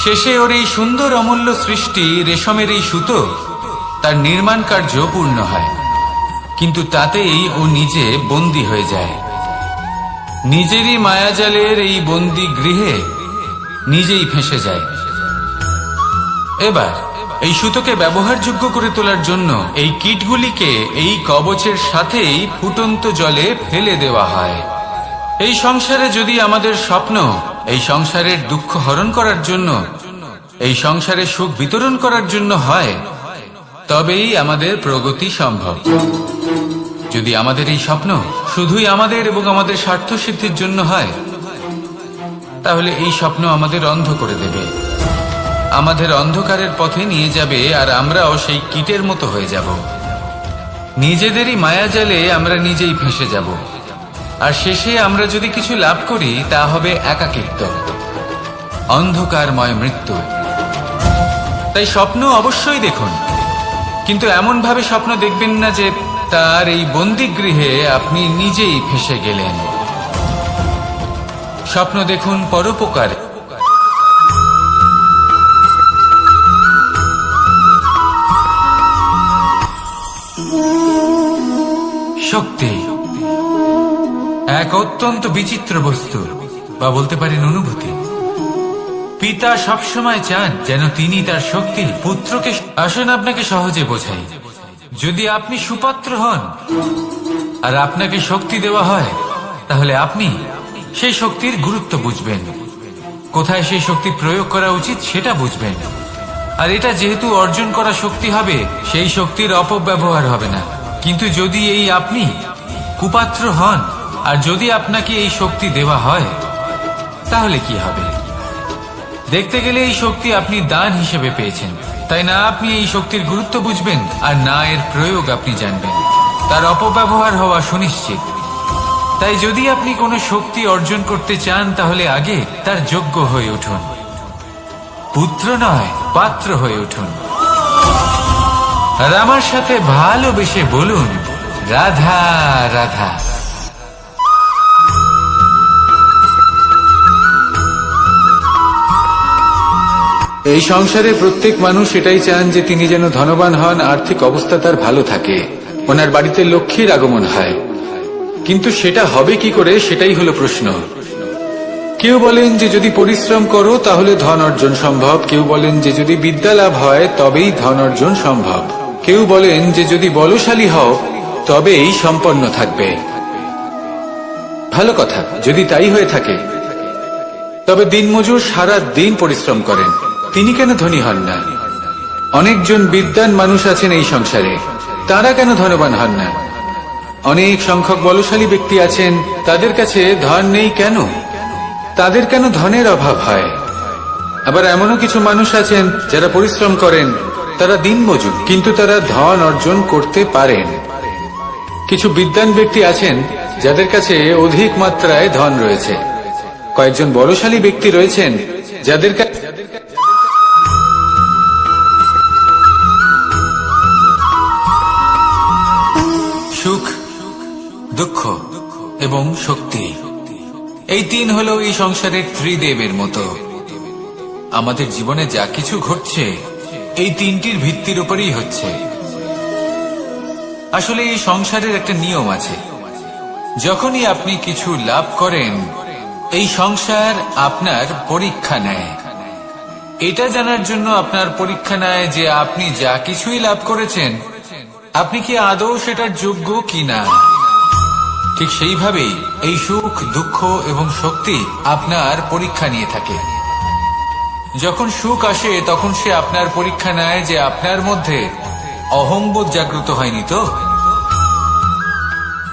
শেষে ওর এই সুন্দর অমূল্য সৃষ্টি রেশমের এই সুতো তার নির্মাণ কার্য পূর্ণ হয়, কিন্তু তাতেই ও নিজে বন্দী হয়ে যায়। নিজেরই মায়াজালের এই বন্দী গৃহে নিজেই ফেঁসে যায়। এবার এই সুতোকে ব্যবহারযোগ্য করে তোলার জন্য এই কীটগুলিকে এই কবচের সাথেই ফুটন্ত জলে ফেলে দেওয়া হয়। এই সংসারে যদি আমাদের স্বপ্ন এই সংসারের দুঃখ হরণ করার জন্য, এই সংসারে সুখ বিতরণ করার জন্য হয়, তবেই আমাদের প্রগতি সম্ভব। যদি আমাদের এই স্বপ্ন শুধুই আমাদের এবং আমাদের স্বার্থ সিদ্ধির জন্য হয়, তাহলে এই স্বপ্ন আমাদের অন্ধ করে দেবে, আমাদের অন্ধকারের পথে নিয়ে যাবে, আর আমরাও সেই কীটের মতো হয়ে যাব। নিজেদেরই মায়াজালে আমরা নিজেই ফেঁসে যাব, আর শেষে আমরা যদি কিছু লাভ করি তা হবে একাকিত্ব, অন্ধকারময় মৃত্যু। তাই স্বপ্ন অবশ্যই দেখুন, কিন্তু এমন ভাবে স্বপ্ন দেখবেন না যে তার এই বন্দিগৃহে আপনি নিজেই ফেঁসে গেলেন। স্বপ্ন দেখুন পরোপকারে। শক্তি এক অত্যন্ত বিচিত্র বস্তু, বা বলতে পারেন অনুভূতি। পিতা সবসময় চান যেন তিনি তার শক্তি পুত্রকে। আসুন আপনাকে সহজে বোঝাই। যদি আপনি সুপাত্র হন আর আপনাকে শক্তি দেওয়া হয়, তাহলে আপনি সেই শক্তির গুরুত্ব বুঝবেন, কোথায় সেই শক্তি প্রয়োগ করা উচিত সেটা বুঝবেন। আর এটা যেহেতু অর্জন করা শক্তি হবে, সেই শক্তির অপব্যবহার হবে না। কিন্তু যদি এই আপনি কুপাত্র হন আর যদি আপনাকে এই শক্তি দেওয়া হয়, তাহলে কি হবে? দেখতে গেলে এই শক্তি আপনি দান হিসেবে পেয়েছেন, তাই না আপনি এই শক্তির গুরুত্ব বুঝবেন, আর না এর প্রয়োগ আপনি জানবেন। তার অপব্যবহার হওয়া সুনিশ্চিত। তাই যদি আপনি কোনো শক্তি অর্জন করতে চান, তাহলে আগে তার যোগ্য হয়ে উঠুন, পুত্র নয় পাত্র হয়ে উঠুন। আর আমার সাথে ভালোবেসে বলুন, রাধা রাধা। এই সংসারে প্রত্যেক মানুষ এটাই চান যে তিনি যেন ধনবান হন, আর্থিক অবস্থা তার ভালো থাকে, ওনার বাড়িতে লক্ষ্মীর আগমন হয়। কিন্তু সেটা হবে কি করে, সেটাই হলো প্রশ্ন। কেউ বলেন যে যদি পরিশ্রম করো তাহলে ধন অর্জন সম্ভব, কেউ বলেন যে যদি বিদ্যা লাভ হয় তবেই ধন অর্জন সম্ভব, কেউ বলেন যে যদি বলশালী হও তবেই সম্পন্ন থাকবে। ভালো কথা, যদি তাই হয়ে থাকে, তবে দিনমজুর সারা দিন পরিশ্রম করেন, তিনি কেন ধনী হন না? অনেকজন বিদ্বান মানুষ আছেন এই সংসারে, তারা কেন ধনবান হন না? অনেক সংখ্যক বলশালী ব্যক্তি আছেন, তাদের কাছে ধন নেই কেন? তাদের কেন ধনের অভাব হয়? আবার এমনও কিছু মানুষ আছেন যারা পরিশ্রম করেন, তারা দিনমজুর, কিন্তু তারা ধন অর্জন করতে পারেন। কিছু বিদ্বান ব্যক্তি আছেন যাদের কাছে অধিক মাত্রায় ধন রয়েছে। কয়েকজন বলশালী ব্যক্তি রয়েছেন যাদের কাছে সুখ, দুঃখ এবং শক্তি, এই তিন হলো এই সংসারের ত্রিদেবের মতো। আমাদের জীবনে যা কিছু ঘটছে এই তিনটির ভিত্তির উপরেই হচ্ছে। আসলে এই সংসারের একটা নিয়ম আছে, যখনই আপনি কিছু লাভ করেন, এই সংসার আপনার পরীক্ষা নেয়। এটা জানার জন্য আপনার পরীক্ষা নেয় যে আপনি যা কিছুই লাভ করেছেন, আপনি কি আদৌ সেটার যোগ্য কিনা। ঠিক সেইভাবেই এই সুখ, দুঃখ এবং শক্তি আপনার পরীক্ষা নিয়ে থাকে। যখন সুখ আসে তখন সে আপনার পরীক্ষা নেয় যে আপনার মধ্যে অহংবোধ জাগ্রত হয়নি তো।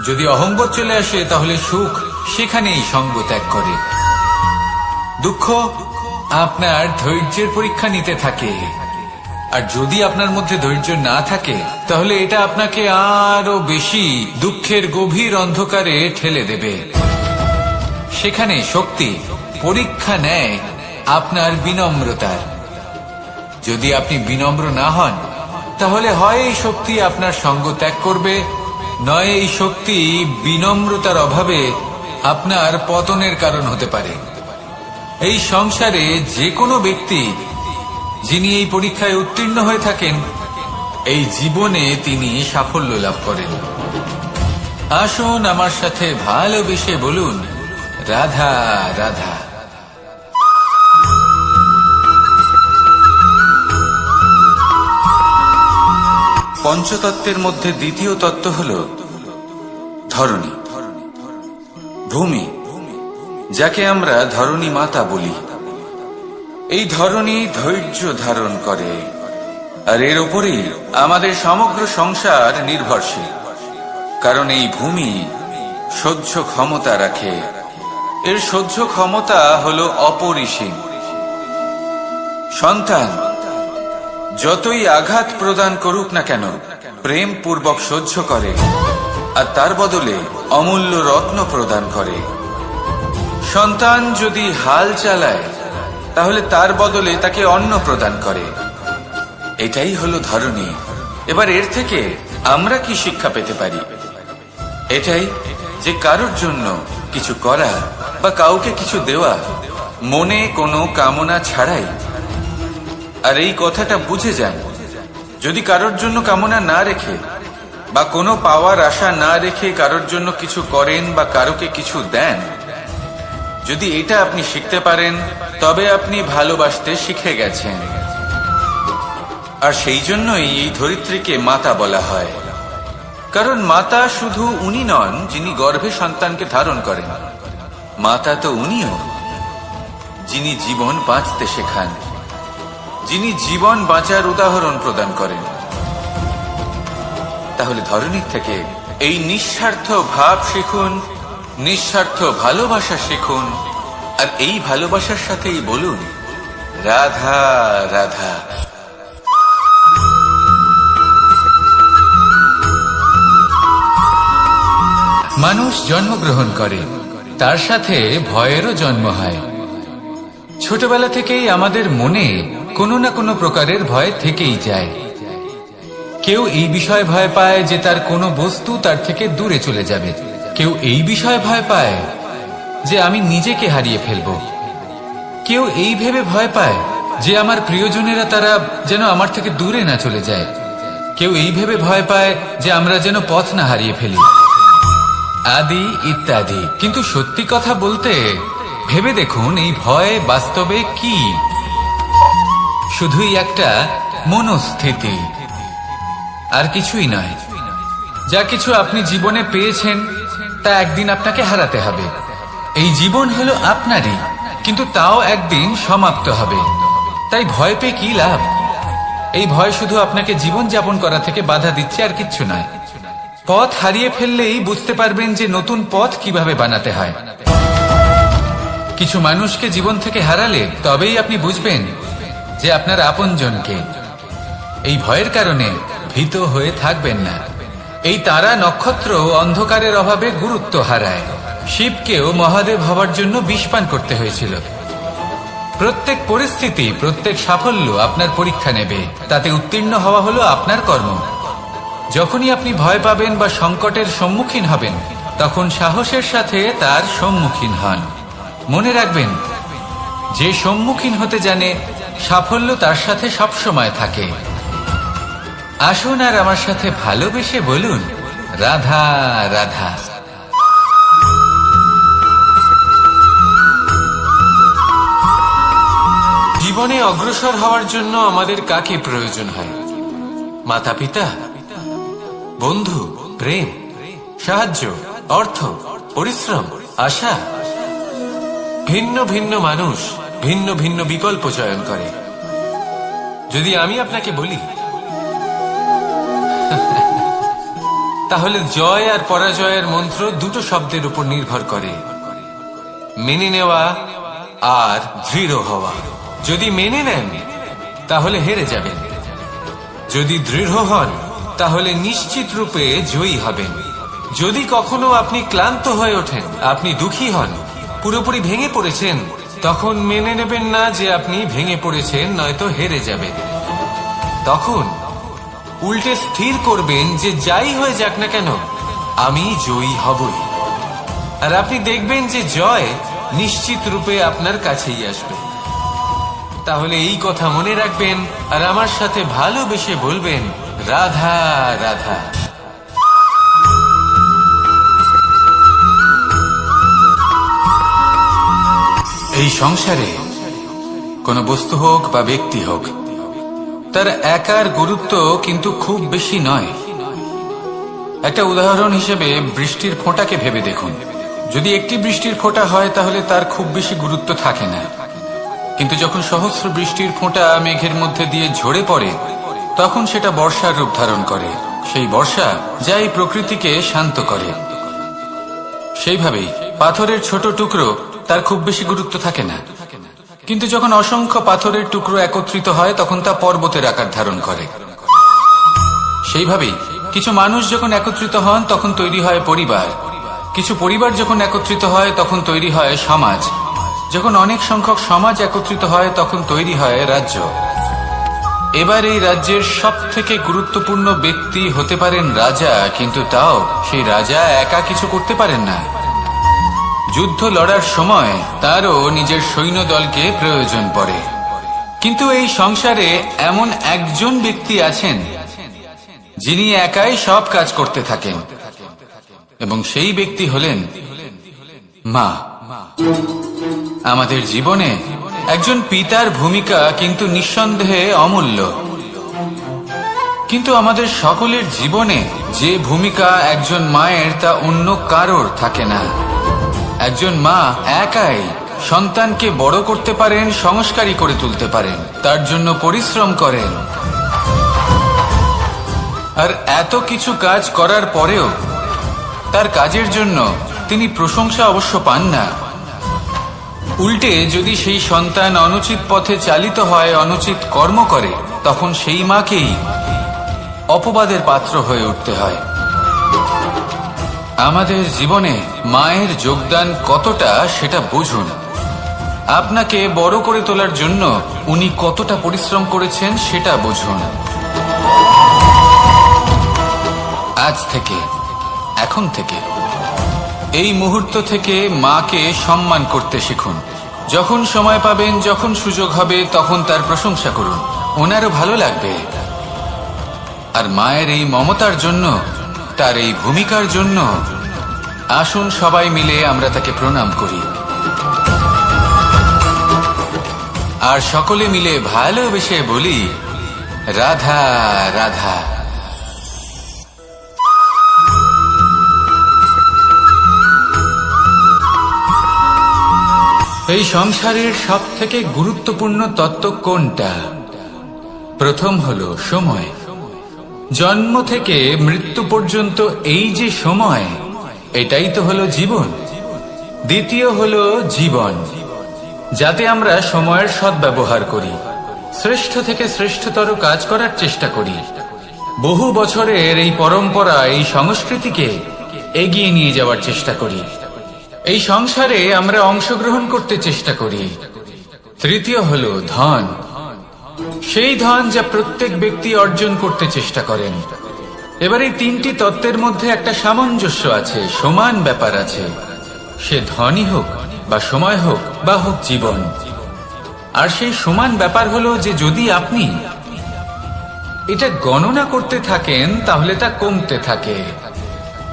যদি অহংবোধ চলে আসে তাহলে সুখ সেখানেই সঙ্গ ত্যাগ করে। দুঃখ আপনার ধৈর্যের পরীক্ষা নিতে থাকে, আর যদি আপনার মধ্যে ধৈর্য না থাকে তাহলে এটা আপনাকে আরো বেশি দুঃখের গভীর অন্ধকারে ঠেলে দেবে। সেখানে শক্তি পরীক্ষা নেয় আপনার বিনম্রতার। যদি আপনি বিনম্র না হন, তাহলে হয় এই শক্তি আপনার সঙ্গ ত্যাগ করবে, নয় এই শক্তি বিনম্রতার অভাবে আপনার পতনের কারণ হতে পারে। এই সংসারে যে কোনো ব্যক্তি যিনি এই পরীক্ষায় উত্তীর্ণ হয়ে থাকেন, এই জীবনে তিনি সাফল্য লাভ করেন। আসুন আমার সাথে ভালোবেসে বলুন, রাধা রাধা। পঞ্চতত্ত্বের মধ্যে দ্বিতীয় তত্ত্ব হল ধরণী, ভূমি, যাকে আমরা ধরণী মাতা বলি। এই ধরণী ধৈর্য ধারণ করে, আর এর ওপরেই আমাদের সমগ্র সংসার নির্ভরশীল। কারণ এই ভূমি সহ্য ক্ষমতা রাখে, এর সহ্য ক্ষমতা হল অপরিসীম। সন্তান যতই আঘাত প্রদান করুক না কেন, প্রেম পূর্বক সহ্য করে, আর তার বদলে অমূল্য রত্ন প্রদান করে। সন্তান যদি হাল চালায়, তাহলে তার বদলে তাকে অন্ন প্রদান করে। এটাই হলো ধরণী। এবার এর থেকে আমরা কি শিক্ষা পেতে পারি? এটাই যে কারোর জন্য কিছু করা বা কাউকে কিছু দেওয়া মনে কোনো কামনা ছাড়াই। আর এই কথাটা বুঝে যান, যদি কারোর জন্য কামনা না রেখে বা কোনো পাওয়ার আশা না রেখে কারোর জন্য কিছু করেন বা কারোকে কিছু দেন, যদি এটা আপনি শিখতে পারেন, তবে আপনি ভালোবাসতে শিখে গেছেন। আর সেই জন্যই এই ধরিত্রীকে মাতা বলা হয়। কারণ মাতা শুধু উনি নন যিনি গর্ভে সন্তানকে ধারণ করেন, মাতা তো উনিও যিনি জীবন বাঁচতে শেখান, যিনি জীবন বাঁচার উদাহরণ প্রদান করেন। তাহলে ধরণীর থেকে এই নিঃস্বার্থ ভাব শিখুন, নিঃস্বার্থ ভালোবাসা শিখুন, আর এই ভালোবাসার সাথেই বলুন, রাধা রাধা। মানুষ জন্মগ্রহণ করে, তার সাথে ভয়েরও জন্ম হয়। ছোটবেলা থেকেই আমাদের মনে কোনো না কোনো প্রকারের ভয় থেকেই যায়। কেউ এই বিষয়ে ভয় পায় যে তার কোনো বস্তু তার থেকে দূরে চলে যাবে, কেউ এই বিষয়ে ভয় পায় যে আমি নিজেকে হারিয়ে ফেলব, কেউ এই ভেবে ভয় পায় যে আমার প্রিয়জনেরা তারা যেন আমার থেকে দূরে না চলে যায়, কেউ এই ভেবে ভয় পায় যে আমরা যেন পথ না হারিয়ে ফেলি, আদি ইত্যাদি। কিন্তু সত্যি কথা বলতে ভেবে দেখুন, এই ভয় বাস্তবে কি? শুধুই একটা মনস্থিতি, আর কিছুই নয়। যা কিছু আপনি জীবনে পেয়েছেন তা একদিন আপনাকে হারাতে হবে। এই জীবন হলো আপনারই, কিন্তু তাও একদিন সমাপ্ত হবে। তাই ভয় পেয়ে কি লাভ? এই ভয় শুধু আপনাকে জীবন যাপন করা থেকে বাধা দিচ্ছে, আর কিচ্ছু নয়। পথ হারিয়ে ফেললেই বুঝতে পারবেন যে নতুন পথ কিভাবে বানাতে হয়। কিছু মানুষকে জীবন থেকে হারালে তবেই আপনি বুঝবেন যে আপনার আপনজনকে। এই ভয়ের কারণে ভীত হয়ে থাকবেন না। এই তারা নক্ষত্র অন্ধকারের অভাবে গুরুত্ব হারায়। শিবকেও মহাদেব হওয়ার জন্য বিষপান করতে হয়েছিল। প্রত্যেক পরিস্থিতি, প্রত্যেক সাফল্য আপনার পরীক্ষা নেবে, তাতে উত্তীর্ণ হওয়া হলো আপনার কর্ম। যখনই আপনি ভয় পাবেন বা সংকটের সম্মুখীন হবেন, তখন সাহসের সাথে তার সম্মুখীন হন। মনে রাখবেন, যে সম্মুখীন হতে জানে, সাফল্য তার সাথে সবসময় থাকে। আসুন আর আমার সাথে ভালোবেসে বলুন, রাধা রাধা। জীবনে অগ্রসর হওয়ার জন্য আমাদের কাকে প্রয়োজন হয়? মাতা পিতা, বন্ধু, প্রেম, সাহায্য, অর্থ, পরিশ্রম, আশা। ভিন্ন ভিন্ন মানুষ ভিন্ন ভিন্ন বিকল্প চয়ন করে। যদি আমি আপনাকে বলি, তাহলে জয় আর পরাজয়ের মন্ত্র দুটো শব্দের উপর নির্ভর করে, মেনে নেওয়া আর দৃঢ় হওয়া। যদি মেনে নেন তাহলে হেরে যাবেন, যদি দৃঢ় হন তাহলে নিশ্চিত রূপে জয়ী হবেন। যদি কখনো আপনি ক্লান্ত হয়ে ওঠেন, আপনি দুঃখী হন, পুরোপুরি ভেঙে পড়েছেন, তখন মেনে নেবেন না যে আপনি ভেঙে পড়েছেন, নয়তো হেরে যাবেন। তখন উল্টে স্থির করবেন যে যাই হয়ে যাক না কেন, আমি জয়ী হবই। আর আপনি দেখবেন যে জয় নিশ্চিত রূপে আপনার কাছেই আসবে। তাহলে এই কথা মনে রাখবেন আর আমার সাথে ভালোবেসে বলবেন, রাধা রাধা। এই সংসারে কোনো বস্তু হোক বা ব্যক্তি হোক, তার একার গুরুত্ব কিন্তু খুব বেশি নয়। একটা উদাহরণ হিসেবে বৃষ্টির ফোঁটাকে ভেবে দেখুন। যদি একটি বৃষ্টির ফোঁটা হয় তাহলে তার খুব বেশি গুরুত্ব থাকে না, কিন্তু যখন সহস্র বৃষ্টির ফোঁটা মেঘের মধ্যে দিয়ে ঝরে পড়ে তখন সেটা বর্ষার রূপ ধারণ করে। সেই বর্ষা যা এই প্রকৃতিকে শান্ত করে। সেইভাবেই পাথরের ছোট টুকরো, তার খুব বেশি গুরুত্ব থাকে না, কিন্তু যখন অসংখ্য পাথরের টুকরো একত্রিত হয় তখন তা পর্বতের আকার ধারণ করে। সেইভাবেই কিছু মানুষ যখন একত্রিত হন তখন তৈরি হয় পরিবার, কিছু পরিবার যখন একত্রিত হয় তখন তৈরি হয় সমাজ, যখন অনেক সংখ্যক সমাজ একত্রিত হয় তখন তৈরি হয় রাজ্য। এবার এই রাজ্যের সব থেকে গুরুত্বপূর্ণ ব্যক্তি হতে পারেন রাজা, কিন্তু তাও সেই রাজা একা কিছু করতে পারেন না। যুদ্ধ লড়ার সময় তারও নিজের সৈন্যদলকে প্রয়োজন পড়ে। কিন্তু এই সংসারে এমন একজন ব্যক্তি আছেন যিনি একাই সব কাজ করতে থাকেন, এবং সেই ব্যক্তি হলেন মা। আমাদের জীবনে একজন পিতার ভূমিকা কিন্তু নিঃসন্দেহে অমূল্য, কিন্তু আমাদের সকলের জীবনে যে ভূমিকা একজন মায়ের তা অন্য কারোর থাকে না। একজন মা একাই সন্তানকে বড় করতে পারেন, সংস্কারী করে তুলতে পারেন, তার জন্য পরিশ্রম করেন। আর এত কিছু কাজ করার পরেও তার কাজের জন্য তিনি প্রশংসা অবশ্য পান না। উল্টে যদি সেই সন্তান অনুচিত পথে চালিত হয়, অনুচিত কর্ম করে, তখন সেই মাকেই অপবাদের পাত্র হয়ে উঠতে হয়। আমাদের জীবনে মায়ের যোগদান কতটা সেটা বুঝুন। আপনাকে বড় করে তোলার জন্য উনি কতটা পরিশ্রম করেছেন সেটা বুঝুন। আজ থেকে, এখন থেকে, এই মুহূর্ত থেকে মাকে সম্মান করতে শিখুন। যখন সময় পাবেন, যখন সুযোগ হবে, তখন তার প্রশংসা করুন, ওনারও ভালো লাগবে। আর মায়ের এই মমতার জন্য, তার এই ভূমিকার জন্য আসুন সবাই মিলে আমরা তাকে প্রণাম করি, আর সকলে মিলে ভালোবেসে বলি, রাধা রাধা। এই সংসারের সব থেকে গুরুত্বপূর্ণ তত্ত্ব কোনটা? প্রথম হলো সময়। জন্ম থেকে মৃত্যু পর্যন্ত এই যে সময়, এটাই তো হলো জীবন। দ্বিতীয় হলো জীবন, যাতে আমরা সময়ের সদ্ব্যবহার করি, শ্রেষ্ঠ থেকে শ্রেষ্ঠতর কাজ করার চেষ্টা করি। বহু বছরের এই পরম্পরা, এই সংস্কৃতিকে এগিয়ে নিয়ে যাওয়ার চেষ্টা করি। এই সংসারে আমরা অংশগ্রহণ করতে চেষ্টা করি। তৃতীয় হলো ধন, সেই ধন যা প্রত্যেক ব্যক্তি অর্জন করতে চেষ্টা করেন। এবার এই তিনটি তত্ত্বের মধ্যে একটা সামঞ্জস্য আছে, সমান ব্যাপার আছে, সে ধনই হোক বা সময় হোক বা হোক জীবন। আর সেই সমান ব্যাপার হলো যে যদি আপনি এটা গণনা করতে থাকেন তাহলে তা কমতে থাকে,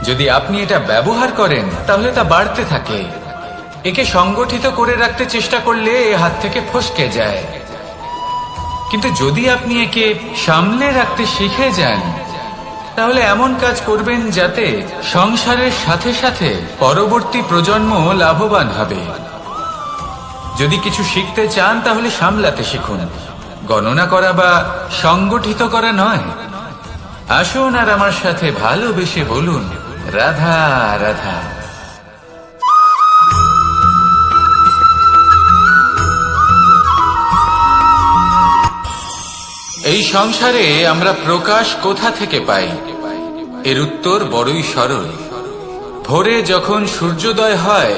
যদি আপনি এটা ব্যবহার করেন তাহলে তা বাড়তে থাকে। একে সংগঠিত করে রাখতে চেষ্টা করলে এ হাত থেকে ফসকে যায়, কিন্তু যদি আপনি একে সামলে রাখতে শিখে যান তাহলে এমন কাজ করবেন যাতে সংসারের সাথে সাথে পরবর্তী প্রজন্ম লাভবান হবে। যদি কিছু শিখতে চান তাহলে সামলাতে শিখুন, গণনা করা বা সংগঠিত করা নয়। আসুন আর আমার সাথে ভালোবেসে বলুন, রাধা রাধা। এই সংসারে আমরা প্রকাশ কোথা থেকে পাই? এর উত্তর বড়ই সরল। ভোরে যখন সূর্যোদয় হয়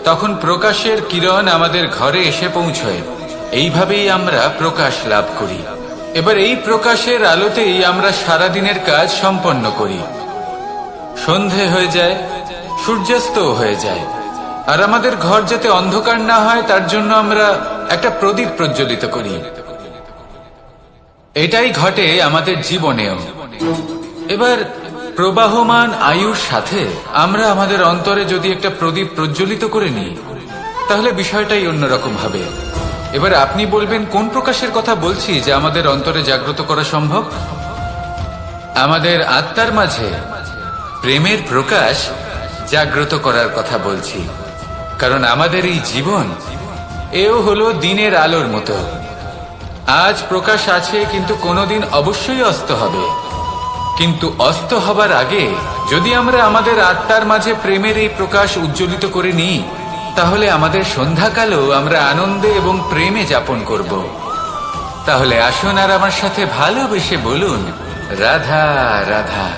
তখন প্রকাশের কিরণ আমাদের ঘরে এসে পৌঁছয়। এইভাবেই আমরা প্রকাশ লাভ করি। এবার এই প্রকাশের আলোতেই আমরা সারাদিনের কাজ সম্পন্ন করি। সন্ধে হয়ে যায়, সূর্যাস্ত হয়ে যায়, আর আমাদের ঘর যাতে অন্ধকার না হয় তার জন্য আমরা একটা প্রদীপ প্রজ্বলিত করি। এটাই ঘটে আমাদের জীবনেও। এবার প্রবাহমান আয়ুর সাথে আমরা আমাদের অন্তরে যদি একটা প্রদীপ প্রজ্বলিত করে নিই, তাহলে বিষয়টাই অন্যরকম হবে। এবার আপনি বলবেন কোন প্রকাশের কথা বলছি যা আমাদের অন্তরে জাগ্রত করা সম্ভব? আমাদের আত্মার মাঝে প্রেমের প্রকাশ জাগ্রত করার কথা বলছি। কারণ আমাদের এই জীবন এও হলো দিনের আলোর মতো। আজ প্রকাশ আছে, কিন্তু কোনোদিন অবশ্যই অস্ত হবে। কিন্তু অস্ত হবার আগে যদি আমরা আমাদের আত্মার মাঝে প্রেমের এই প্রকাশ উজ্জ্বলিত করে নিই, তাহলে আমাদের সন্ধ্যাকালও আমরা আনন্দে এবং প্রেমে যাপন করব। তাহলে আসুন আর আমার সাথে ভালোবেসে বলুন, রাধা রাধা।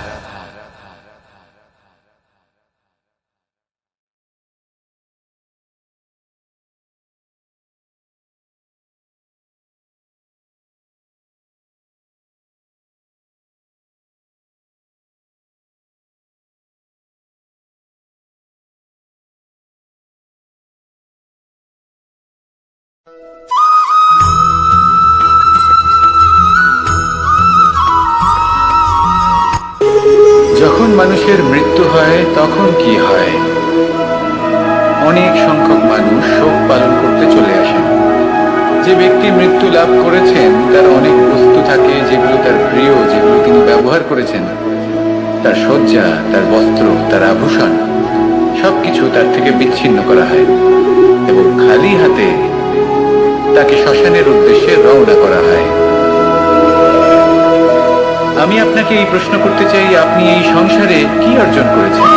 যখন মানুষের মৃত্যু হয় তখন কি হয়? অনেক সংখ্যক মানুষ শোক পালন করতে চলে আসেন। যে ব্যক্তি মৃত্যু লাভ করেছেন তার অনেক বস্তু থাকে যেগুলো তার প্রিয়, যেগুলো তিনি ব্যবহার করেছেন। তার শয্যা, তার বস্ত্র, তার আভূষণ সবকিছু তার থেকে বিচ্ছিন্ন করা হয় এবং খালি হাতে তাকে শ্মশানের উদ্দেশ্যে রওনা করা হয়। আমি আপনাকে এই প্রশ্ন করতে চাই, আপনি এই সংসারে কি অর্জন করেছেন?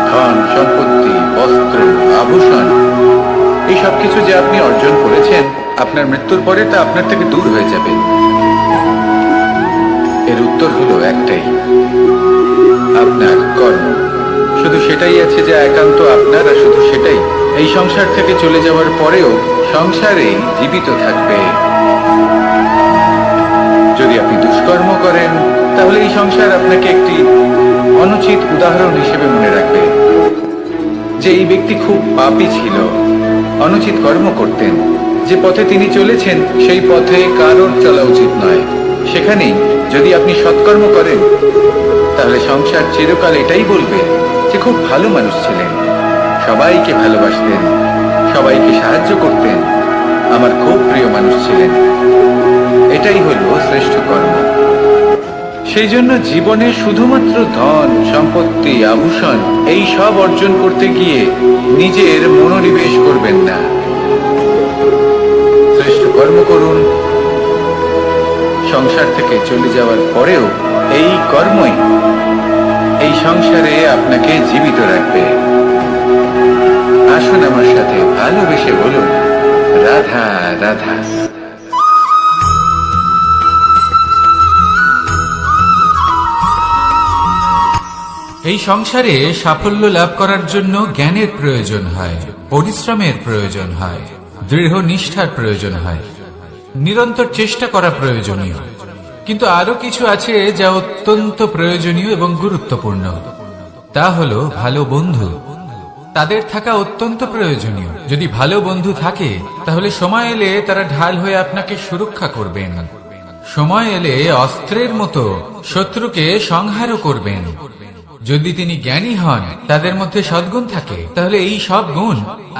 ধন সম্পত্তি, বস্ত্র, আভূষণ, এই সব কিছু যে আপনি অর্জন করেছেন, আপনার মৃত্যুর পরে তা আপনার থেকে দূর হয়ে যাবে। এর উত্তর হলো একটাই, আপনার কর্ম। শুধু সেটাই আছে যা একান্ত আপনার, আর শুধু সেটাই এই সংসার থেকে চলে যাওয়ার পরেও সংসারেই জীবিত থাকবে। যদি আপনি দুষ্কর্ম করেন, তাহলে এই সংসার আপনাকে একটি অনুচিত উদাহরণ হিসেবে মনে রাখবে যে এই ব্যক্তি খুব পাপী ছিল, অনুচিত কর্ম করতেন। যে পথে তিনি চলেছেন সেই পথে কারোর চলা উচিত নয়। সেখানেই যদি আপনি সৎকর্ম করেন, তাহলে সংসার চিরকাল এটাই বলবে যে খুব ভালো মানুষ ছিলেন, সবাইকে ভালোবাসতেন, সবাইকে সাহায্য করতেন, আমার খুব প্রিয় মানুষ ছিলেন। এটাই হলো শ্রেষ্ঠ কর্ম। সেই জন্য জীবনে শুধুমাত্র ধন সম্পত্তি, আভূষণ এই সব অর্জন করতে গিয়ে নিজের মনোনিবেশ করবেন না। শ্রেষ্ঠ কর্ম করুন। সংসার থেকে চলে যাওয়ার পরেও এই কর্মই এই সংসারে আপনাকে জীবিত রাখবে। আসুন আমার সাথে ভালোবেসে বলুন, রাধা রাধা। এই সংসারে সাফল্য লাভ করার জন্য জ্ঞানের প্রয়োজন হয়, পরিশ্রমের প্রয়োজন হয়, দৃঢ় নিষ্ঠার প্রয়োজন হয়, নিরন্তর চেষ্টা করা প্রয়োজনীয়। কিন্তু আরো কিছু আছে যা অত্যন্ত প্রয়োজনীয় এবং গুরুত্বপূর্ণ। তা হলো ভালো বন্ধু। তাদের থাকা অত্যন্ত প্রয়োজনীয়। যদি ভালো বন্ধু থাকে, তাহলে সময় এলে তারা ঢাল হয়ে আপনাকে সুরক্ষা করবেন। সময় এলে অস্ত্রের মতো শত্রুকে সংহারও করবেন। যদি তিনি জ্ঞানী হন, তাদের মধ্যে সদ্গুণ থাকে, তাহলে এই সব গুণ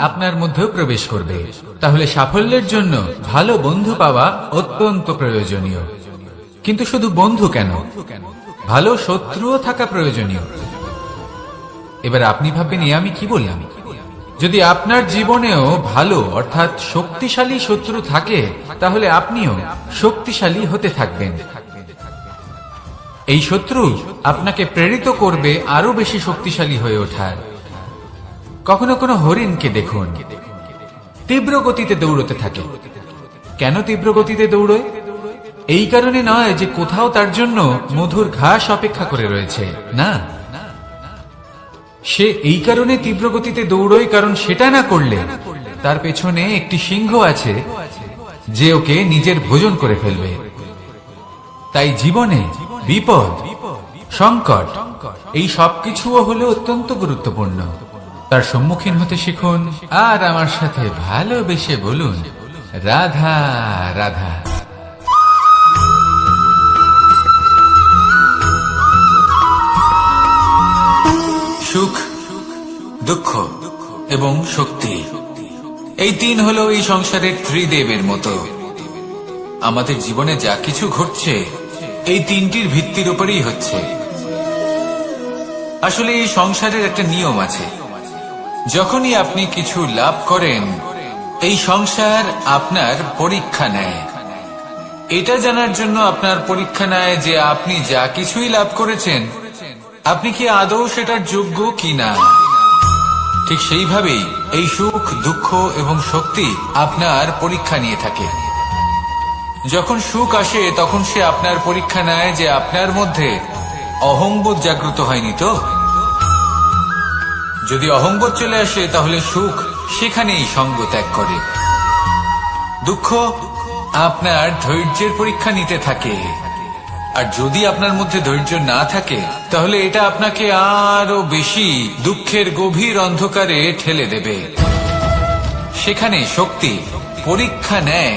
আপনার মধ্যেও প্রবেশ করবে। তাহলে সাফল্যের জন্য ভালো বন্ধু পাওয়া অত্যন্ত প্রয়োজনীয়। কিন্তু শুধু বন্ধু কেন, ভালো শত্রুও থাকা প্রয়োজনীয়। এবার আপনি ভাববেন, আমি কি বললাম? যদি আপনার জীবনেও ভালো অর্থাৎ শক্তিশালী শত্রু থাকে, তাহলে আপনিও শক্তিশালী হতে থাকবেন। এই শত্রু আপনাকে প্রেরিত করবে আরো বেশি শক্তিশালী হয়ে ওঠার। কখনো কোনো হরিণকে দেখুন, তীব্র গতিতে দৌড়তে থাকে। কেন তীব্র গতিতে দৌড়য়? এই কারণে নয় যে কোথাও তার জন্য মধুর ঘাস অপেক্ষা করে রয়েছে, না। সে এই কারণে তীব্র গতিতে দৌড়য় কারণ সেটা না করলে তার পেছনে একটি সিংহ আছে যে ওকে নিজের ভোজন করে ফেলবে। তাই জীবনে বিপদ, সংকট এই সবকিছুও হলো অত্যন্ত গুরুত্বপূর্ণ। তার সম্মুখীন হতে শিখুন আর আমার সাথে ভালোবেসে বলুন, রাধা রাধা। সুখ, দুঃখ এবং শক্তি, এই তিন হলো এই সংসারের ত্রিদেবের মতো। আমাদের জীবনে যা কিছু ঘটছে এই তিনটির ভিত্তির উপরেই হচ্ছে। আসলে এই সংসারের একটা নিয়ম আছে, যখনই আপনি কিছু লাভ করেন এই সংসার আপনার পরীক্ষা নেয়। এটা জানার জন্য আপনার পরীক্ষা নেয় যে আপনি যা কিছুই লাভ করেছেন আপনি কি আদৌ সেটার যোগ্য কিনা। ঠিক সেইভাবেই এই সুখ, দুঃখ এবং শক্তি আপনার পরীক্ষা নিয়ে থাকে। যখন সুখ আসে তখন সে আপনার পরীক্ষা নেয় যে আপনার মধ্যে অহংবোধ জাগ্রত হয়নি তো। যদি অহংবোধ চলে আসে তাহলে সুখ সেখানেই সঙ্গ ত্যাগ করে। দুঃখ আপনার ধৈর্যের পরীক্ষা নিতে থাকে, আর যদি আপনার মধ্যে ধৈর্য না থাকে তাহলে এটা আপনাকে আরো বেশি দুঃখের গভীর অন্ধকারে ঠেলে দেবে। সেখানে শক্তি পরীক্ষা নেয়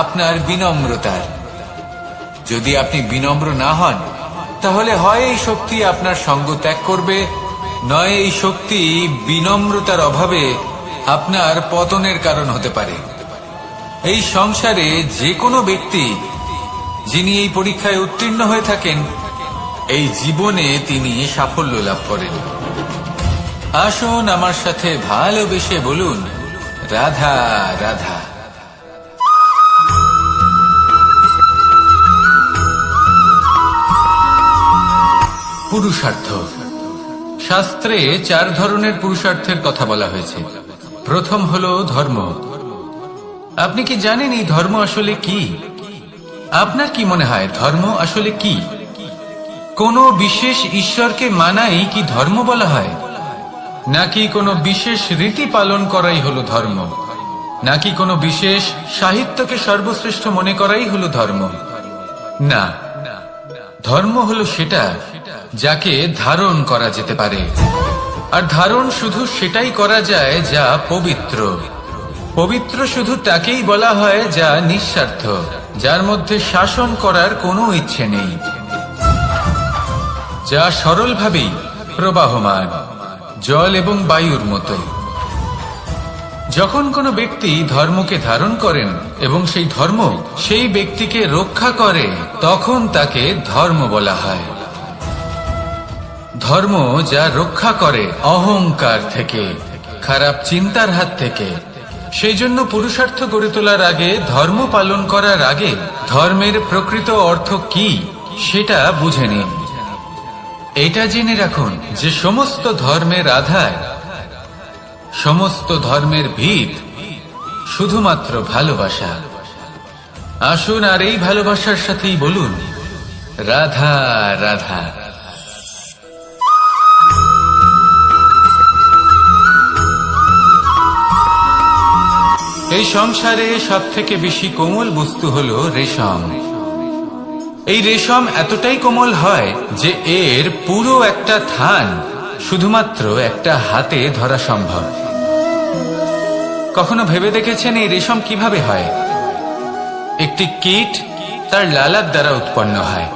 আপনার বিনম্রতার। যদি আপনি বিনম্র না হন তাহলে হয় এই শক্তি আপনার সঙ্গ ত্যাগ করবে, নয় এই শক্তি বিনম্রতার অভাবে আপনার পতনের কারণ হতে পারে। এই সংসারে যে কোনো ব্যক্তি যিনি এই পরীক্ষায় উত্তীর্ণ হয়ে থাকেন এই জীবনে তিনি সাফল্য লাভ করেন। আসুন আমার সাথে ভালোবেসে বলুন, রাধা রাধা। পুরুষার্থ। শাস্ত্রে 4 ধরনের পুরুষার্থের কথা বলা হয়েছে। প্রথম হলো ধর্ম। আপনি কি জানেন এই ধর্ম আসলে কি? আপনার কি মনে হয় ধর্ম আসলে কি? কোনো বিশেষ ঈশ্বরকে মানাই কি ধর্ম বলা হয়, নাকি কোনো বিশেষ রীতি পালন করাই হলো ধর্ম, নাকি কোনো বিশেষ সাহিত্যকে সর্বশ্রেষ্ঠ মনে করাই হলো ধর্ম? না, ধর্ম হলো সেটা যাকে ধারণ করা যেতে পারে, আর ধারণ শুধু সেটাই করা যায় যা পবিত্র। পবিত্র শুধু তাকেই বলা হয় যা নিঃস্বার্থ, যার মধ্যে শাসন করার কোনো ইচ্ছে নেই, যা সরলভাবেই প্রবাহমান, জল এবং বায়ুর মতো। যখন কোনো ব্যক্তি ধর্মকে ধারণ করেন এবং সেই ধর্ম সেই ব্যক্তিকে রক্ষা করে তখন তাকে ধর্ম বলা হয়। ধর্ম যা রক্ষা করে অহংকার থেকে, খারাপ চিন্তার হাত থেকে। সেই জন্য পুরুষার্থ গড়ে তোলার আগে, ধর্ম পালন করার আগে ধর্মের প্রকৃত অর্থ কি সেটা বুঝে নিন। এটা জেনে রাখুন যে সমস্ত ধর্মের আধার, সমস্ত ধর্মের ভিত শুধুমাত্র ভালোবাসা। আসুন আর এই ভালোবাসার সাথেই বলুন, রাধা রাধা। এই সংসারে সব থেকে বেশি কোমল বস্তু হলো রেশম। এই রেশম এতটাই কোমল হয় যে এর পুরো একটা থান শুধুমাত্র একটা হাতে ধরা সম্ভব। কখনো ভেবে দেখেছেন এই রেশম কিভাবে হয়? একটি কীট তার লালার দ্বারা উৎপন্ন হয়।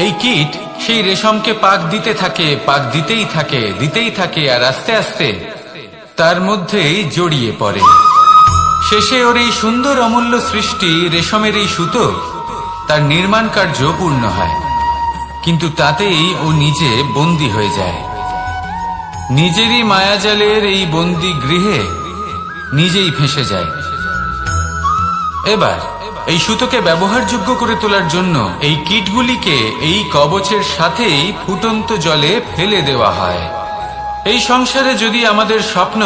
এই কীট সেই রেশমকে পাক দিতে থাকে, পাক দিতেই থাকে, আর আস্তে আস্তে তার মধ্যেই জড়িয়ে পড়ে। শেষে ওর এই সুন্দর অমূল্য সৃষ্টি রেশমের এই সুতো তার নির্মাণ কার্য পূর্ণ হয়, কিন্তু তাতেই ও নিজে বন্দী হয়ে যায়। নিজেরই মায়াজালের এই বন্দী গৃহে নিজেই ফেঁসে যায়। এবার এই সুতোকে ব্যবহারযোগ্য করে তোলার জন্য এই কীটগুলিকে এই কবচের সাথেই ফুটন্ত জলে ফেলে দেওয়া হয়। এই সংসারে যদি আমাদের স্বপ্ন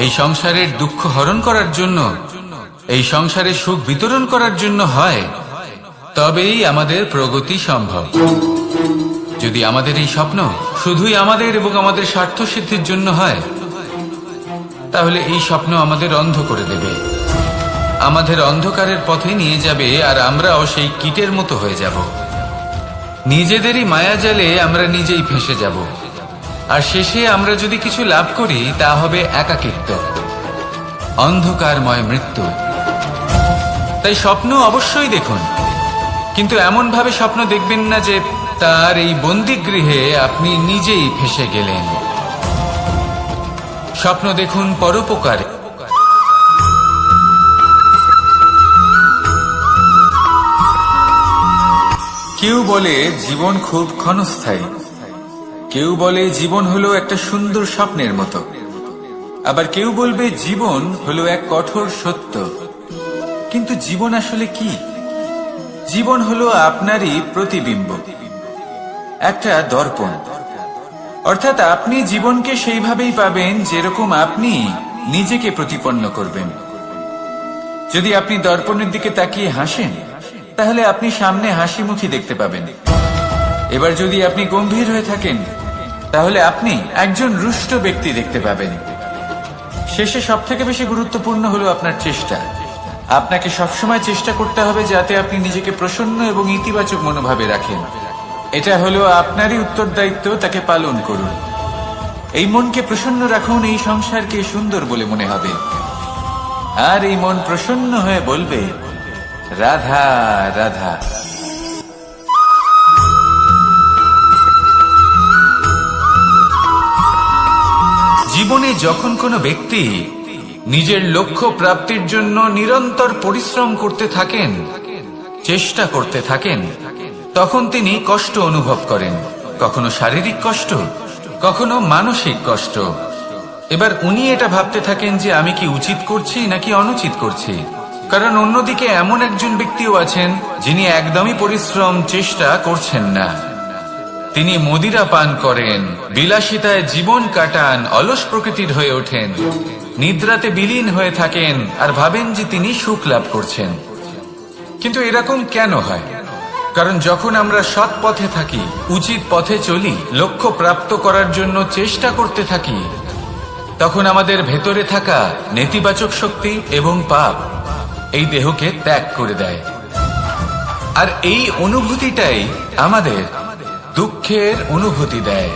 এই সংসারের দুঃখ হরণ করার জন্য, এই সংসারে সুখ বিতরণ করার জন্য হয়, তবেই আমাদের প্রগতি সম্ভব। যদি আমাদের এই স্বপ্ন শুধুই আমাদের এবং আমাদের স্বার্থ সিদ্ধির জন্য হয়, তাহলে এই স্বপ্ন আমাদের অন্ধ করে দেবে, আমাদের অন্ধকারের পথে নিয়ে যাবে, আর আমরাও সেই কীটের মতো হয়ে যাব। নিজেদেরই মায়াজালে আমরা নিজেই ফেঁসে যাব। আর শেষে আমরা যদি কিছু লাভ করি তা হবে একাকিত্ব, অন্ধকারময় মৃত্যু। তাই স্বপ্ন অবশ্যই দেখুন, কিন্তু এমন ভাবে স্বপ্ন দেখবেন না যে তার এই বন্দিগৃহে আপনি নিজেই ফেঁসে গেলেন। স্বপ্ন দেখুন পরোপকারে। কেউ বলে জীবন খুব ক্ষণস্থায়ী, কেউ বলে জীবন হলো একটা সুন্দর স্বপ্নের মতো, আবার কেউ বলবে জীবন হলো এক কঠোর সত্য। কিন্তু জীবন আসলে কি? জীবন হলো আপনারই প্রতিবিম্ব, একটা দর্পণ। অর্থাৎ আপনি জীবনকে সেইভাবেই পাবেন যেরকম আপনি নিজেকে প্রতিপন্ন করবেন। যদি আপনি দর্পণের দিকে তাকিয়ে হাসেন, তাহলে আপনি সামনে হাসি মুখী দেখতে পাবেন। এবার যদি আপনি গম্ভীর হয়ে থাকেন, তাহলে আপনি একজন রুষ্ট ব্যক্তি দেখতে পাবেন। শেষে সবথেকে বেশি গুরুত্বপূর্ণ হলো আপনার চেষ্টা। আপনাকে সবসময় চেষ্টা করতে হবে যাতে আপনি নিজেকে প্রসন্ন এবং ইতিবাচক মনোভাবে রাখেন। এটা হলো আপনারই উত্তরদায়িত্ব, তাকে পালন করুন। এই মনকে প্রসন্ন রাখুন, এই সংসারকে সুন্দর বলে মনে হবে। আর এই মন প্রসন্ন হয়ে বলবে, রাধা রাধা। জীবনে যখন কোনো ব্যক্তি নিজের লক্ষ্য প্রাপ্তির জন্য নিরন্তর পরিশ্রম করতে থাকেন, চেষ্টা করতে থাকেন, তখন তিনি কষ্ট অনুভব করেন। কখনো শারীরিক কষ্ট, কখনো মানসিক কষ্ট। এবার উনি এটা ভাবতে থাকেন যে আমি কি উচিত করছি নাকি অনুচিত করছি। কারণ অন্যদিকে এমন একজন ব্যক্তিও আছেন যিনি একদমই পরিশ্রম চেষ্টা করছেন না। তিনি মদিরা পান করেন, বিলাসিতায় জীবন কাটান, অলস প্রকৃতির হয়ে ওঠেন, নিদ্রাতে বিলীন হয়ে থাকেন আর ভাবেন যে তিনি সুখ লাভ করছেন। কিন্তু এরকম কেন হয়? কারণ যখন আমরা সৎ পথে থাকি, উচিত পথে চলি, লক্ষ্য প্রাপ্ত করার জন্য চেষ্টা করতে থাকি, তখন আমাদের ভেতরে থাকা নেতিবাচক শক্তি এবং পাপ এই দেহকে ত্যাগ করে দেয়। আর এই অনুভূতিটাই আমাদের দুঃখের অনুভূতি দেয়,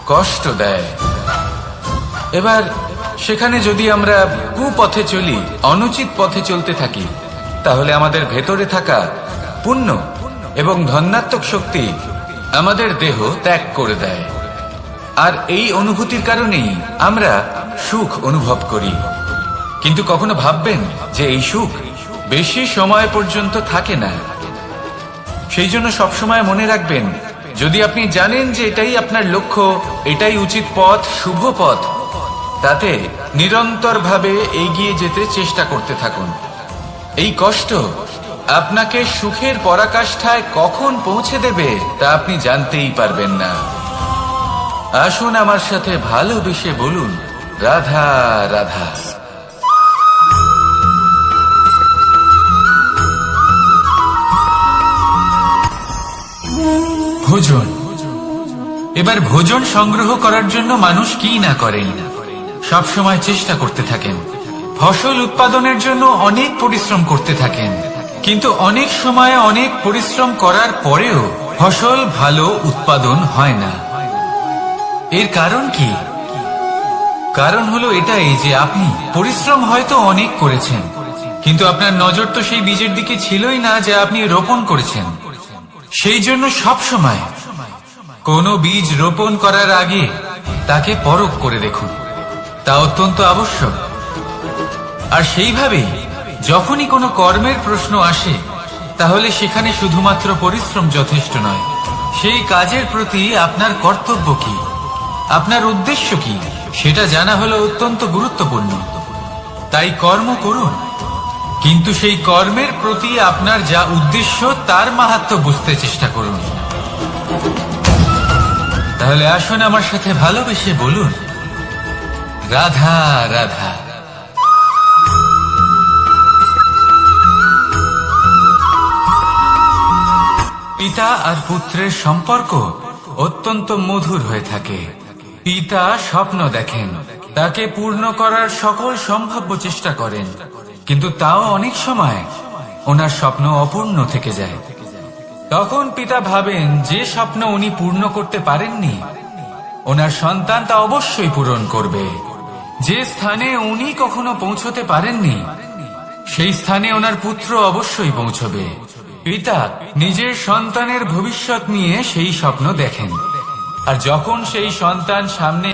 কষ্ট দেয়। এবার সেখানে যদি আমরা কুপথে চলি, অনুচিত পথে চলতে থাকি, তাহলে আমাদের ভেতরে থাকা পুণ্য এবং ধনাত্মক শক্তি আমাদের দেহ ত্যাগ করে দেয়। আর এই অনুভূতির কারণেই আমরা সুখ অনুভব করি। কিন্তু কখনো ভাববেন যে এই সুখ বেশি সময় পর্যন্ত থাকে না। সেই জন্য সবসময় মনে রাখবেন, যদি আপনি জানেন যে এটাই আপনার লক্ষ্য, এটাই উচিত পথ, শুভ পথ, তাতে নিরন্তরভাবে এগিয়ে যেতে চেষ্টা করতে থাকুন। এই কষ্ট আপনাকে সুখের পরাকাষ্ঠায় কখন পৌঁছে দেবে তা আপনি জানতেই পারবেন না। আসুন আমার সাথে ভালোবেসে বলুন, রাধা রাধা। ভোজন। এবার ভোজন সংগ্রহ করার জন্য মানুষ কি না করেন, সব সময় চেষ্টা করতে থাকেন। ফসল উৎপাদনের জন্য অনেক পরিশ্রম করতে থাকেন, কিন্তু অনেক সময় অনেক পরিশ্রম করার পরেও ফসল ভালো উৎপাদন হয় না। এর কারণ কি? কারণ হলো এটাই যে আপনি পরিশ্রম হয়তো অনেক করেছেন, কিন্তু আপনার নজর তো সেই বীজের দিকে ছিলই না যা আপনি রোপণ করেছেন। সেই জন্য সব সময় কোনো বীজ রোপণ করার আগে তাকে পরখ করে দেখুন, তা অত্যন্ত আবশ্যক। আর সেইভাবেই যখনই কোনো কর্মের প্রশ্ন আসে, তাহলে সেখানে শুধুমাত্র পরিশ্রম যথেষ্ট নয়। সেই কাজের প্রতি আপনার কর্তব্য কি, আপনার উদ্দেশ্য কি, সেটা জানা হলো অত্যন্ত গুরুত্বপূর্ণ। তাই কর্ম করুন, কিন্তু সেই কর্মের প্রতি আপনার যা উদ্দেশ্য তার মাহাত্ম্য বুঝতে চেষ্টা করুন। তাহলে আসুন আমার সাথে ভালোবেসে বলুন, রাধা রাধা। পিতা আর পুত্রের সম্পর্ক অত্যন্ত মধুর হয়ে থাকে। পিতা স্বপ্ন দেখেন, তাকে পূর্ণ করার সকল সম্ভাব্য চেষ্টা করেন, কিন্তু তাও অনেক সময় ওনার স্বপ্ন অপূর্ণ থেকে যায়। তখন পিতা ভাবেন যে স্বপ্ন উনি পূর্ণ করতে পারেননি ওনার সন্তান তা অবশ্যই পূরণ করবে। যে স্থানে উনি কখনো পৌঁছতে পারেননি, সেই স্থানে ওনার পুত্র অবশ্যই পৌঁছবে। পিতা নিজের সন্তানের ভবিষ্যৎ নিয়ে সেই স্বপ্ন দেখেন, আর যখন সেই সন্তান সামনে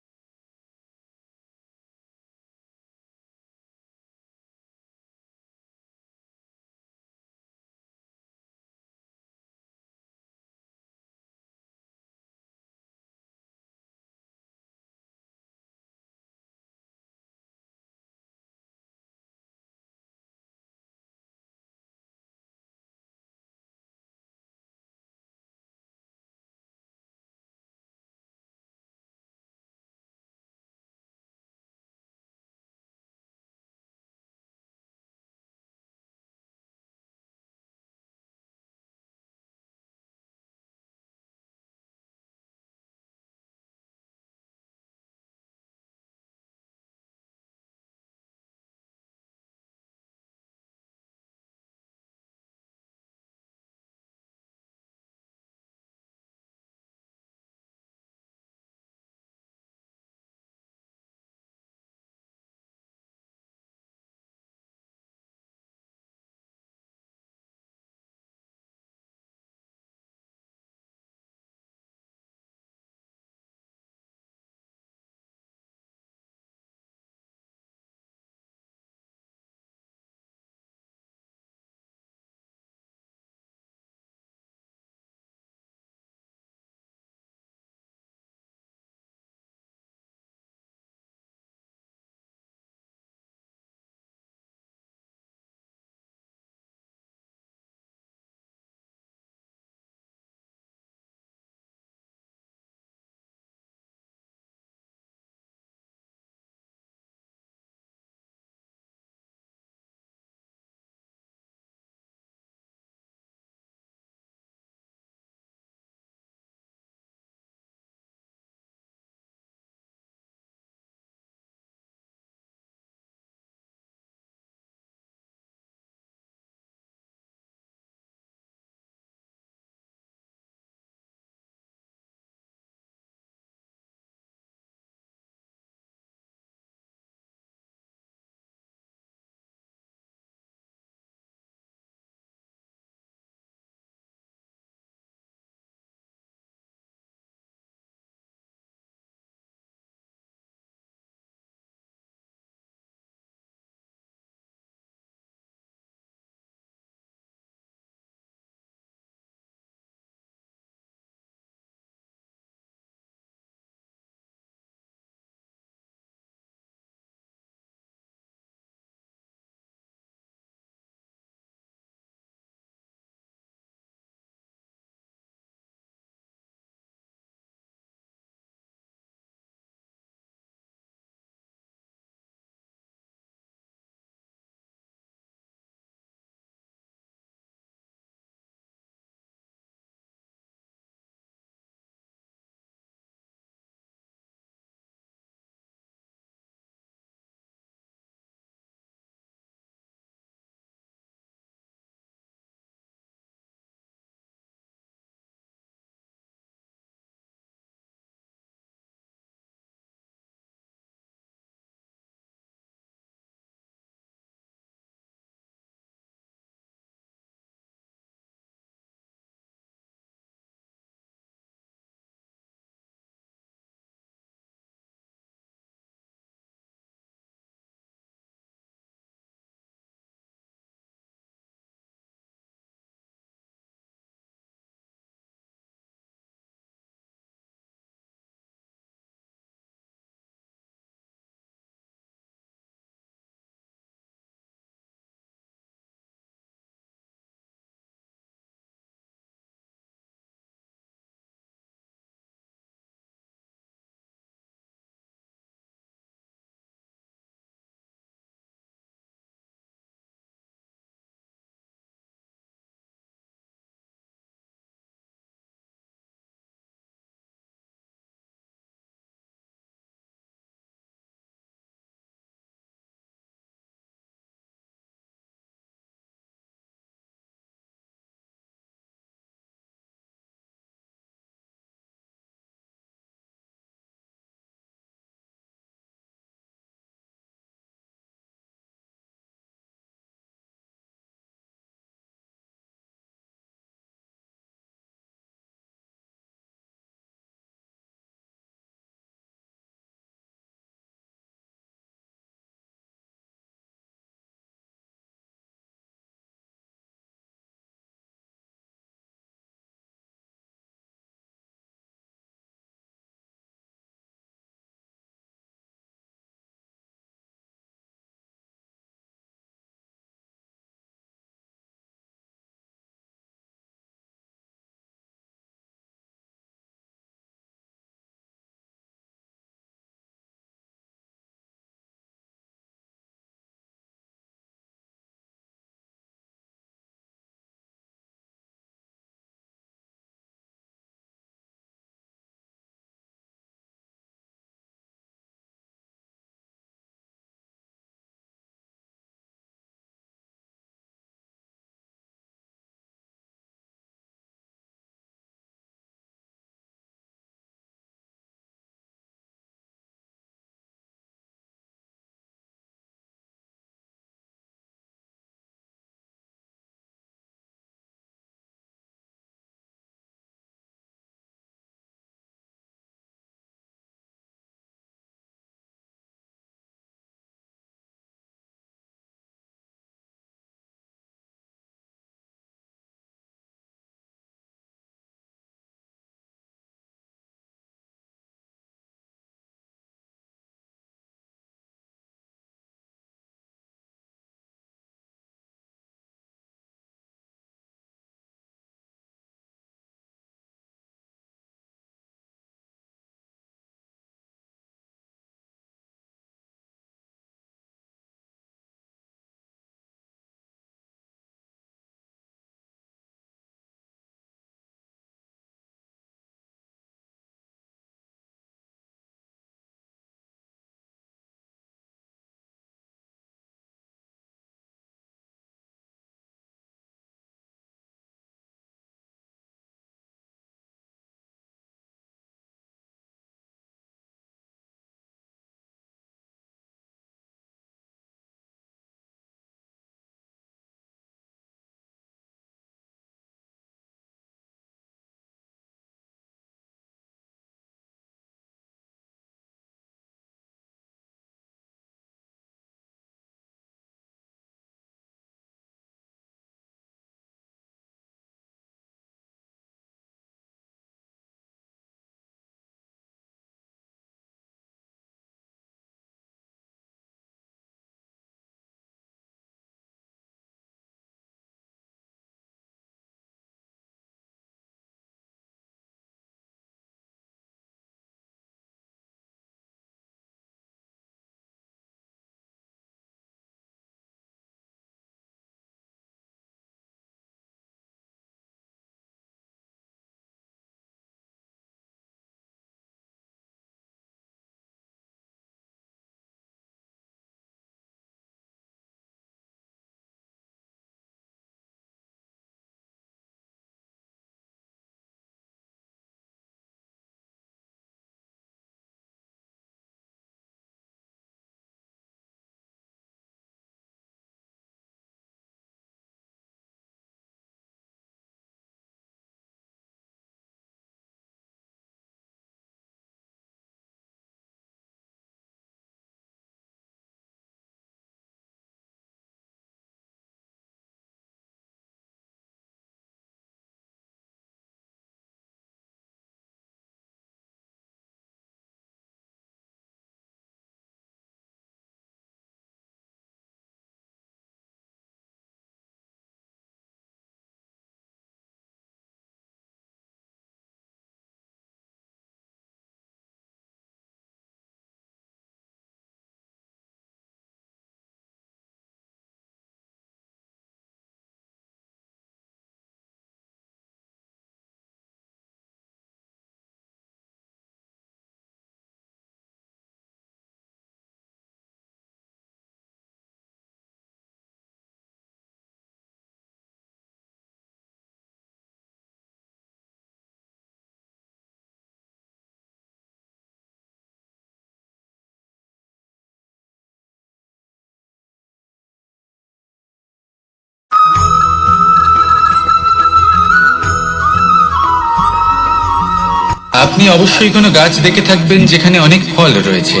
আপনি অবশ্যই কোনো গাছ দেখে থাকবেন যেখানে অনেক ফল রয়েছে।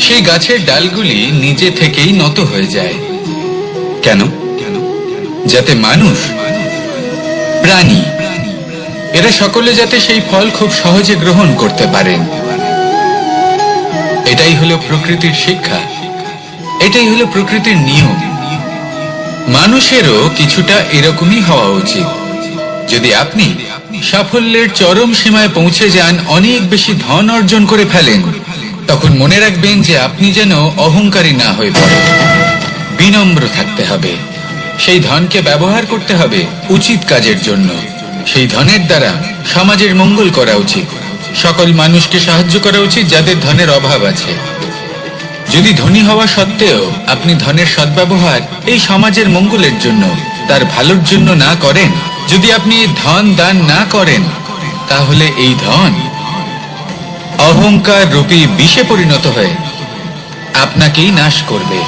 সেই গাছের ডালগুলি নিজে থেকেই নত হয়ে যায়। কেন? যাতে মানুষ, প্রাণী, এরা সকলে যাতে সেই ফল খুব সহজে গ্রহণ করতে পারেন। এটাই হলো প্রকৃতির শিক্ষা, এটাই হলো প্রকৃতির নিয়ম। মানুষেরও কিছুটা এরকমই হওয়া উচিত। যদি আপনি সাফল্যের চরম সীমায় পৌঁছে যান, অনেক বেশি ধন অর্জন করে ফেলেন, তখন মনে রাখবেন যে আপনি যেন অহংকারী না হয়ে পড়েন। বিনম্র থাকতে হবে। সেই ধনকে ব্যবহার করতে হবে উচিত কাজের জন্য। সেই ধনের দ্বারা সমাজের মঙ্গল করা উচিত। সকল মানুষকে সাহায্য করা উচিত যাদের ধনের অভাব আছে। যদি ধনী হওয়া সত্ত্বেও আপনি ধনের সদ্ব্যবহার এই সমাজের মঙ্গলের জন্য, তার ভালোর জন্য না করেন, যদি আপনি ধন দান না করেন, তাহলে এই ধন অহংকার রূপী বিষে পরিণত হয়ে আপনাকেই নাশ করবে।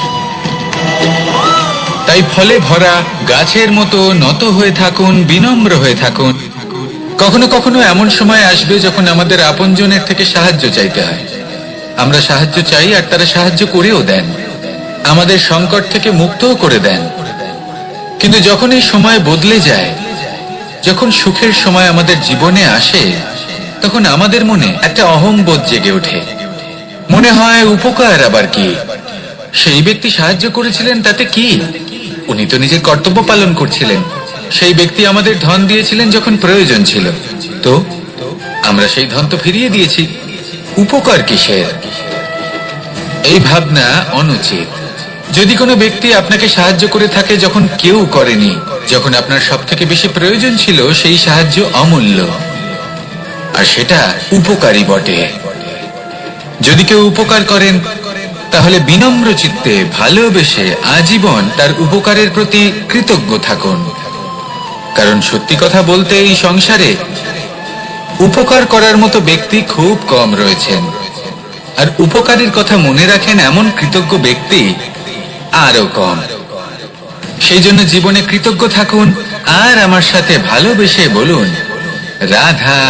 তাই ফলে ভরা গাছের মতো নত হয়ে থাকুন, বিনম্র হয়ে থাকুন। কখনো কখনো এমন সময় আসবে যখন আমাদের আপনজনের থেকে সাহায্য চাইতে হয়। আমরা সাহায্য চাই আর তারা সাহায্য করেও দেন, আমাদের সংকট থেকে মুক্তও করে দেন। কিন্তু যখন এই সময় বদলে যায়, যখন সুখের সময় আমাদের জীবনে আসে, তখন আমাদের মনে একটা অহংবোধ জেগে ওঠে। মনে হয় উপকার আবার কি, সেই ব্যক্তি সাহায্য করেছিলেন তাতে কি, উনি তো নিজের কর্তব্য পালন করছিলেন। সেই ব্যক্তি আমাদের ধন দিয়েছিলেন যখন প্রয়োজন ছিল, তো আমরা সেই ধন তো ফিরিয়ে দিয়েছি, উপকার কিসের? এই ভাবনা অনুচিত। যদি কোনো ব্যক্তি আপনাকে সাহায্য করে থাকে যখন কেউ করেনি, যখন আপনার সব থেকে বেশি প্রয়োজন ছিল, সেই সাহায্য অমূল্য, আর সেটা উপকারী বটে। যদি কেউ উপকার করেন, তাহলে বিনম্র চিত্তে ভালোবেসে আজীবন তার উপকারের প্রতি কৃতজ্ঞ থাকুন। কারণ সত্যি কথা বলতে এই সংসারে উপকার করার মতো ব্যক্তি খুব কম রয়েছেন, আর উপকারের কথা মনে রাখেন এমন কৃতজ্ঞ ব্যক্তি আরো কম। সেই জন্য জীবনে কৃতজ্ঞ থাকুন আর আমার সাথে ভালোবেসে বলুন, রাধা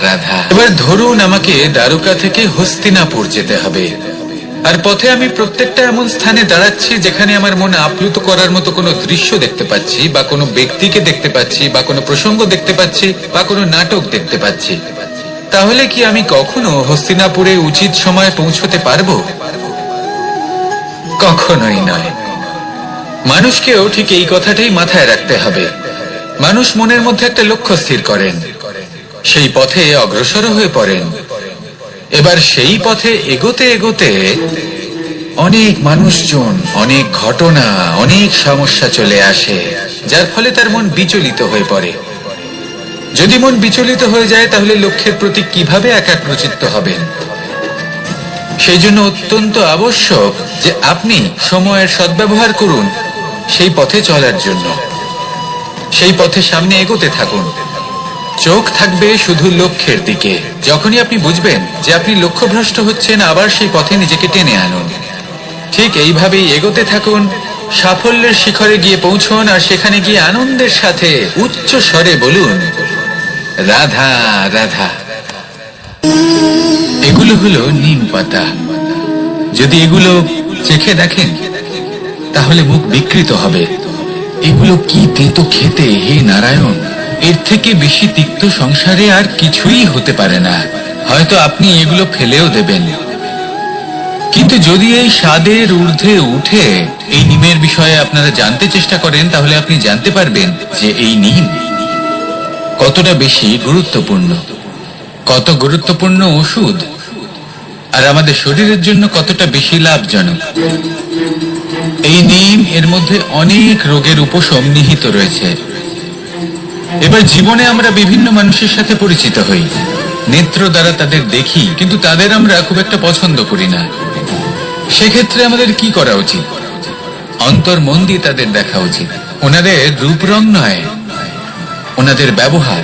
রাধা। এবার ধরুন আমাকে দ্বারকা থেকে হস্তিনাপুর যেতে হবে, আর পথে আমি প্রত্যেকটা এমন স্থানে দাঁড়াচ্ছি যেখানে আমার মনে আপ্লুত করার মতো কোনো দৃশ্য দেখতে পাচ্ছি, বা কোনো ব্যক্তিকে দেখতে পাচ্ছি, বা কোনো প্রসঙ্গ দেখতে পাচ্ছি, বা কোনো নাটক দেখতে পাচ্ছি। তাহলে কি আমি কখনো হস্তিনাপুরে উচিত সময়ে পৌঁছতে পারবো? কখনোই নয়। মানুষকেও ঠিক এই কথাটাই মাথায় রাখতে হবে। মানুষ মনের মধ্যে একটা লক্ষ্য স্থির করেন, সেই পথে অগ্রসর হয়ে পড়েন। এবার সেই পথে এগোতে এগোতে অনেক মানুষজন, অনেক ঘটনা, অনেক সমস্যা চলে আসে, যার ফলে তার মন বিচলিত হয়ে পড়ে। যদি মন বিচলিত হয়ে যায়, তাহলে লক্ষ্যের প্রতি কিভাবে একাগ্রচিত্ত হবেন? সেই জন্য অত্যন্ত আবশ্যক যে আপনি সময়ের সদ্ব্যবহার করুন সেই পথে চলার জন্য। সেই পথে সামনে এগোতে থাকুন, চোখ থাকবে শুধু লক্ষ্যের দিকে। যখনই আপনি বুঝবেন যে আপনি লক্ষ্যভ্রষ্ট হচ্ছেন, আবার সেই পথে নিজেকে টেনে আনুন। ঠিক এইভাবেই এগোতে থাকুন, সাফল্যের শিখরে গিয়ে পৌঁছুন, আর সেখানে গিয়ে আনন্দের সাথে উচ্চ স্বরে বলুন, রাধা রাধা। এগুলো হলো নিম পাতা। যদি এগুলো চেখে দেখেন, তাহলে মুখ বিকৃত হবে। এগুলো কি তেতো খেতে, হে নারায়ণ! এর থেকে বেশি তিক্ত সংসারে আর কিছুই হতে পারে না। হয়তো আপনি এগুলো ফেলেও দেবেন, কিন্তু যদি এই স্বাদের ঊর্ধ্বে উঠে এই নিমের বিষয়ে আপনারা জানতে চেষ্টা করেন, তাহলে আপনি জানতে পারবেন যে এই নিম কতটা বেশি গুরুত্বপূর্ণ, কত গুরুত্বপূর্ণ ওষুধ, আর আমাদের শরীরের জন্য কতটা বেশি লাভজনক। এই নিম, এর মধ্যে অনেক রোগের উপশম নিহিত রয়েছে। এবার জীবনে আমরা বিভিন্ন মানুষের সাথে পরিচিত হই, নেত্র দ্বারা তাদের দেখি, কিন্তু তাদের আমরা খুব একটা পছন্দ করি না। সেক্ষেত্রে আমাদের কি করা উচিত? অন্তর মন দিয়ে তাদের দেখা উচিত। ওনাদের রূপ রং নয়, ওনাদের ব্যবহার,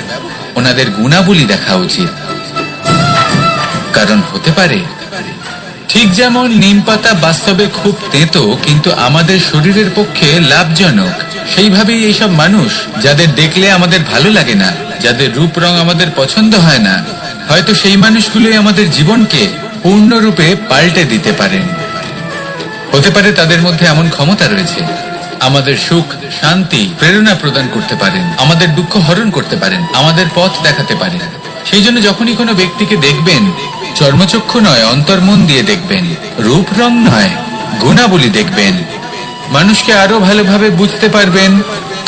ওনাদের গুণাবলী দেখা উচিত। কারণ হতে পারে ঠিক যেমন নিম পাতা বাস্তবে খুব তেতো, কিন্তু আমাদের শরীরের পক্ষে লাভজনক, সেইভাবেই এইসব মানুষ যাদের দেখলে আমাদের ভালো লাগে না, যাদের রূপ রং আমাদের পছন্দ হয় না, হয়তো সেই মানুষগুলোই আমাদের জীবনকে পূর্ণরূপে পাল্টে দিতে পারেন। হতে পারে তাদের মধ্যে এমন ক্ষমতা রয়েছে, আমাদের সুখ, শান্তি, প্রেরণা প্রদান করতে পারেন, আমাদের দুঃখ হরণ করতে পারেন, আমাদের পথ দেখাতে পারেন। সেই জন্য যখনই কোনো ব্যক্তিকে দেখবেন, চর্মচক্ষু নয় অন্তর্মন দিয়ে দেখবেন, রূপ রং নয় গুণাবলী দেখবেন, মানুষকে আরো ভালোভাবে বুঝতে পারবেন।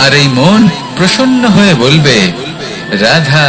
আর এই মন প্রসন্ন হয়ে বলবে, রাধা